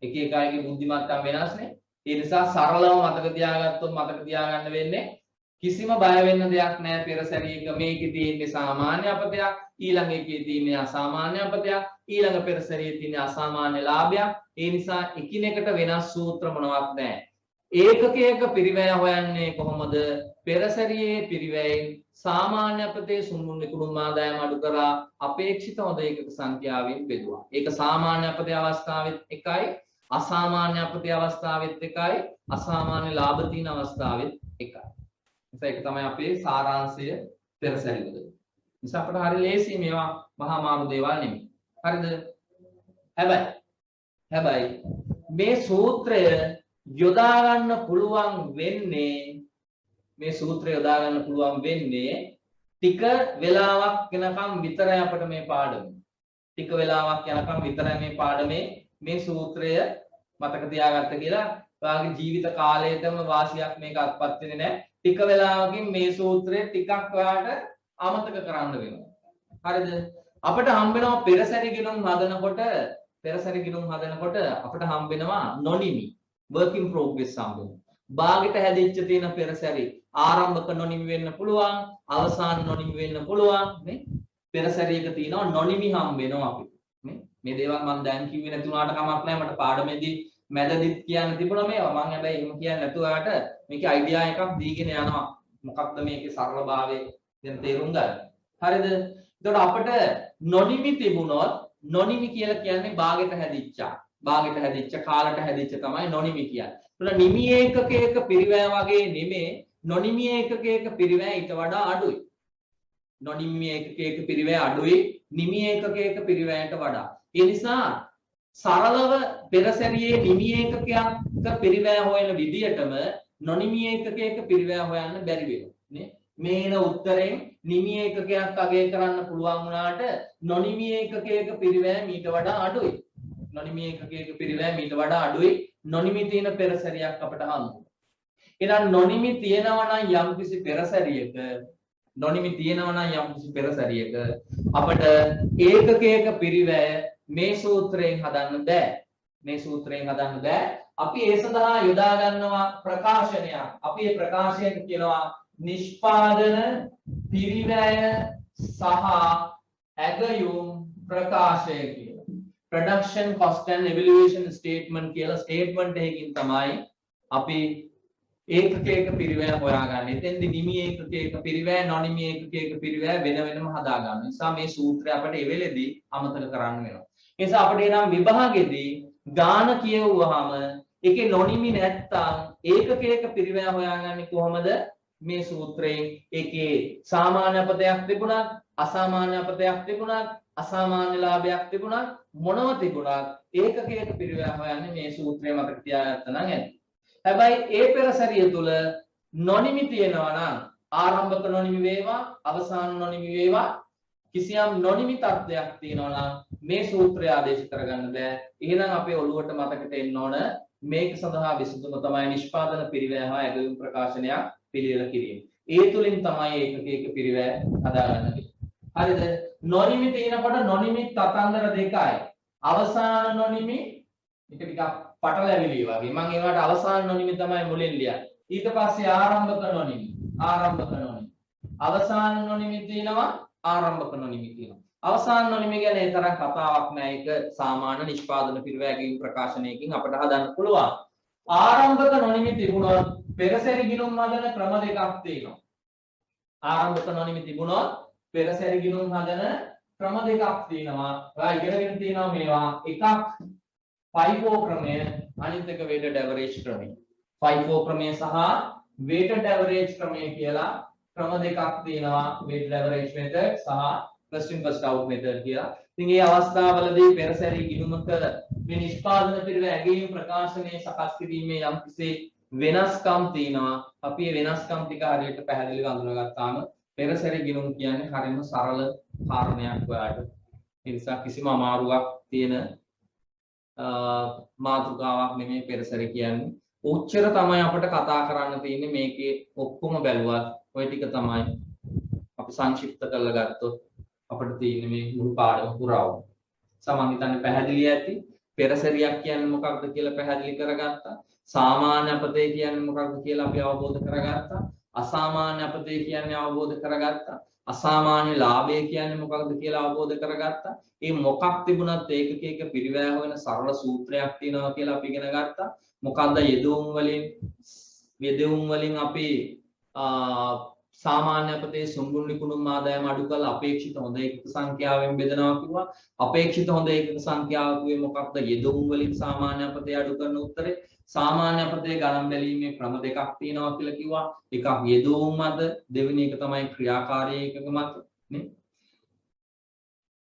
එක එක අයගේ බුද්ධිමත්කම් වෙනස්නේ. ඒ නිසා සරලව මතක තියාගත්තොත් මතක තියාගන්න වෙන්නේ කිසිම බය වෙන්න දෙයක් නැහැ. පෙර සැරියක මේකේ තියෙන්නේ සාමාන්‍ය අපතයක්, ඊළඟ එකේ තියෙන්නේ අසාමාන්‍ය අපතයක්, ඊළඟ පෙර සැරියේ තියෙන්නේ අසාමාන්‍ය ලාභයක්. ඒ නිසා එකිනෙකට වෙනස් සූත්‍ර මොනවත් නැහැ. ඒකකයක පිරිවැය හොයන්නේ කොහොමද? පෙර සැරියේ පිරිවැයෙන් සාමාන්‍ය අපතේ සුන්නුන් නිකුණුම් ආදායම අඩු කරලා අපේක්ෂිත හොඳ ඒකක සංඛ්‍යාවෙන් බෙදුවා. ඒක සාමාන්‍ය අපතේ අවස්ථාවෙත් එකයි, අසාමාන්‍ය අපතේ අවස්ථාවෙත් එකයි, අසාමාන්‍ය ලාභ තියෙන අවස්ථාවෙත් එකයි. ඒක තමයි අපේ සාරාංශය පෙර සැරිවල. නිසා අපට හරි ලේසි මේවා මහා මාරු දේවල් නෙමෙයි. හරිද? හැබැයි මේ සූත්‍රය යොදා ගන්න පුළුවන් වෙන්නේ ටික වෙලාවක් යනකම් විතරයි අපිට මේ පාඩම. ටික වෙලාවක් යනකම් විතරයි මේ පාඩමේ මේ සූත්‍රය මතක තියාගත්ත කියලා ඔයාගේ ජීවිත කාලයටම වාසියක් මේක අත්පත් වෙන්නේ නැහැ. ටික වෙලාවකින් මේ සූත්‍රය ටිකක් ඔයාට අමතක කරන්න වෙනවා. හරිද? අපිට හම්බ වෙනවා පෙර සැරි ගිණුම් හදනකොට අපිට හම්බ වෙනවා නොනිමි work in progress හම්බ වෙනවා. භාගයට හැදිච්ච තියෙන පෙර සැරි ආරම්භක නොනිමි වෙන්න පුළුවන්, අවසාන නොනිමි වෙන්න පුළුවන් නේ. පෙර සැරියක තියෙනවා නොනිමි හම්බ වෙනවා අපිට නේ. මේ දේවල් මම දැන් කිව්වේ නැති වුණාට කමක් නැහැ. මට පාඩමේදී මැදදිත් කියන්න තිබුණා මේවා. මම හැබැයි එහෙම කියන්නේ නැතුව ඔයාලට මේකේ අයිඩියා එකක් දීගෙන යනවා. මොකක්ද මේකේ සරලභාවය දැන් තේරුම් ගන්න. හරිද? එතකොට අපිට නොනිමි තිබුණොත් නොනිමි කියලා කියන්නේ භාගයට හැදිච්ච කාලට හැදිච්ච තමයි නොනිමි කියන්නේ. එතකොට නිමි ඒකකයක පිරිවැය වගේ නෙමේ නොනිමි ඒකකයක පිරිවැය ඊට වඩා අඩුයි. නොනිමි ඒකකයක පිරිවැය අඩුයි නිමි ඒකකයක පිරිවැයට වඩා. ඒ නිසා සරලව පෙර සැරියේ නිමි ඒකකයක පිරිවැය හොයන විදියටම නොනිමි ඒකකයක පිරිවැය හොයන්න බැරි වෙනවා නේ. මේන උත්තරෙන් නිමි ඒකකයක් අගය කරන්න පුළුවන් වුණාට නොනිමි ඒකකයක පිරිවැය මීට වඩා අඩුයි. නොනිමි තියෙන පෙර සැරියක් අපිට හම්බ වෙනවා. එහෙනම් නොනිමි තියෙනවා නම් යම්කිසි පෙර සැරියක අපිට ඒකකයක පිරිවැය මේ සූත්‍රයෙන් හදන්න බෑ. අපි ඒ සඳහා යොදා ගන්නවා ප්‍රකාශනයක්. අපි මේ ප්‍රකාශයෙන් කියනවා නිෂ්පාදන පිරිවැය සහ ඇගයුම් ප්‍රකාශය කියලා. production cost and evaluation statement කියලා statement එකකින් තමයි අපි ඒකකයක පිරිවැය හොයාගන්නේ. එතෙන්දි නිමි ඒකකයක පිරිවැය, නොනිමි ඒකකයක පිරිවැය වෙනම හදා ගන්න. නිසා මේ සූත්‍රය අපිට ඒ වෙලෙදී අමතක කරන්න වෙනවා. ඒ නිසා අපිට එනම් විභාගෙදී ගාන කියවුවාම ඒකේ නොනිමි නැත්තම් ඒකකයක පිරිවැය හොයාගන්නේ කොහොමද? මේ සූත්‍රයෙන් ඒකේ සාමාන්‍ය අපතයක් තිබුණත්, අසාමාන්‍ය අපතයක් තිබුණත්, අසාමාන්‍ය ලාභයක් තිබුණත්, මොනව තිබුණත් ඒකකයක පිරිවැය හොයන්නේ මේ සූත්‍රය මතක තියාගත්තා නම් ඇති. හැබැයි ඒ පෙර සැරිය තුල නොනිමි තියෙනවා නම් ආරම්භක නොනිමි වේවා, අවසාන නොනිමි වේවා, කිසියම් නොනිමි තත්ත්වයක් තියෙනවා නම් මේ සූත්‍රය ආදේශ කරගන්න බෑ. එහෙනම් අපේ ඔළුවට මතකට එන්න ඕන මේක සඳහා විසඳුම තමයි නිෂ්පාදන පිරිවැය හා ඇගයුම් ප්‍රකාශනයක් පිළියෙල කිරීම. ඒ තුලින් තමයි ඒකකයක පිරිවැය හදාගන්න. හරිද? නොනිමි තියෙනකොට නොනිමි තතන්දර දෙකයි. අවසාන නොනිමි එක ටිකක් පටලැවිලි වගේ. මම ඒවට අවසාන නොනිමි තමයි මුලින් ලියන්නේ. ඊට පස්සේ ආරම්භක නොනිමි. අවසාන නොනිමි තියෙනවා, ආරම්භක නොනිමි තියෙනවා. අවසාන නොනිමි ගැන ඒ තරම් කතාවක් නෑ. ඒක සාමාන්‍ය නිෂ්පාදන පිරිවැයකින් ප්‍රකාශනයකින් අපිට හදන්න පුළුවන්. ආරම්භක නොනිමි තිබුණොත් පෙර සැරි ගිණුම් හදන ක්‍රම දෙකක් තියෙනවා. ආරම්භක නොනිමි තිබුණොත් පෙරසැරි ගිණුම් හදන ක්‍රම දෙකක් තියෙනවා. ඔයා ඉගෙනගෙන තියෙනවා මේවා. එකක් FIFO ක්‍රමය, අනිත් එක weighted average ක්‍රමය. FIFO ක්‍රමය සහ weighted average ක්‍රමය කියලා ක්‍රම දෙකක් තියෙනවා. weighted average method සහ first in first out method කියලා. ඉතින් මේ අවස්ථාවවලදී පෙරසැරි ගිණුමක මේ නිෂ්පාදන පිරිවෙන් ඇගීම් ප්‍රකාශනයේ සකස් කිරීමේ යම් කිසි වෙනස්කම් තියෙනවා. අපි මේ වෙනස්කම් ටික හරියට පැහැදිලිව අඳුනගත්තාම පෙරසැරි ගිණුම් කියන්නේ හරියම සරල කාරණයක් ඔයාලට. ඒ නිසා කිසිම අමාරුවක් තියෙන මාතෘකාවක් නෙමෙයි පෙරසැරි කියන්නේ. ඔච්චර තමයි අපිට කතා කරන්න තියෙන්නේ. මේකේ ඔක්කොම බැලුවත් ඔය ටික තමයි අපි සංක්ෂිප්ත කරලා ගත්තොත් අපිට තියෙන්නේ මේ මුළු පාඩම පුරාම. සමහන් හිතන්නේ පැහැදිලි ඇති. පෙරසැරියක් කියන්නේ මොකක්ද කියලා පැහැදිලි කරගත්තා. සාමාන්‍ය අපතේ කියන්නේ මොකක්ද කියලා අපි අවබෝධ කරගත්තා. අසාමාන්‍ය අපතේ කියන්නේ අවබෝධ කරගත්තා. අසාමාන්‍ය ලාභය කියන්නේ මොකක්ද කියලා අවබෝධ කරගත්තා. මේ මොකක් තිබුණත් ඒකක එක පිරිවැය වෙන සරල සූත්‍රයක් තියෙනවා කියලා අපි ඉගෙන ගත්තා. මොකක්ද යෙදවුම් වලින් අපි සාමාන්‍ය අපතේ සුන්බුන් විකුණුම් ආදායම අඩු කරලා අපේක්ෂිත හොඳ ඒකක සංඛ්‍යාවෙන් බෙදනවා කිව්වා. අපේක්ෂිත හොඳ ඒකක සංඛ්‍යාව කිව්වේ මොකක්ද? යෙදවුම් වලින් සාමාන්‍ය අපතේ අඩු කරන උත්තරේ. සාමාන්‍ය අපතේ ගණන් බැලීමේ ක්‍රම දෙකක් තියෙනවා කියලා කිව්වා. එකක් යෙදවුම් මත, දෙවෙනි එක තමයි ක්‍රියාකාරී ඒකක මත නේ.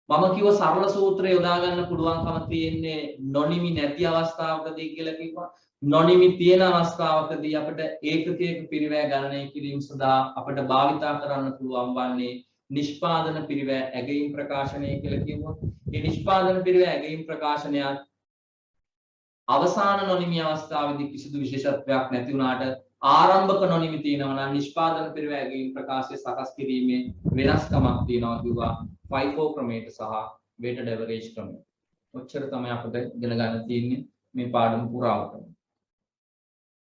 මම කිව්ව සරල සූත්‍රය යොදා ගන්න පුළුවන්කම තියෙන්නේ නොනිමි නැති අවස්ථාවකදී කියලා කිව්වා. නොනිමි තියෙන අවස්ථාවකදී අපිට ඒකකයක පිරිවැය ගණනය කිරීම සඳහා අපිට භාවිතා කරන්න පුළුවන් වන්නේ නිෂ්පාදන පිරිවැය ඇගීම් ප්‍රකාශනය කියලා කිව්වා. මේ නිෂ්පාදන පිරිවැය ඇගීම් ප්‍රකාශනයත් අවසාන නොනිමි අවස්ථාවේදී කිසිදු විශේෂත්වයක් නැති වුණාට ආරම්භක නොනිමි තියෙනවා නම් නිෂ්පාදන පිරිවැය ඇගීම් ප්‍රකාශය සකස් කිරීමේ වෙනස්කමක් තියෙනවා කිව්වා. FIFO ක්‍රමයට සහ weighted average ක්‍රමයට. ඔච්චර තමයි අපිට ඉගෙන ගන්න තියෙන්නේ මේ පාඩම පුරාවටම.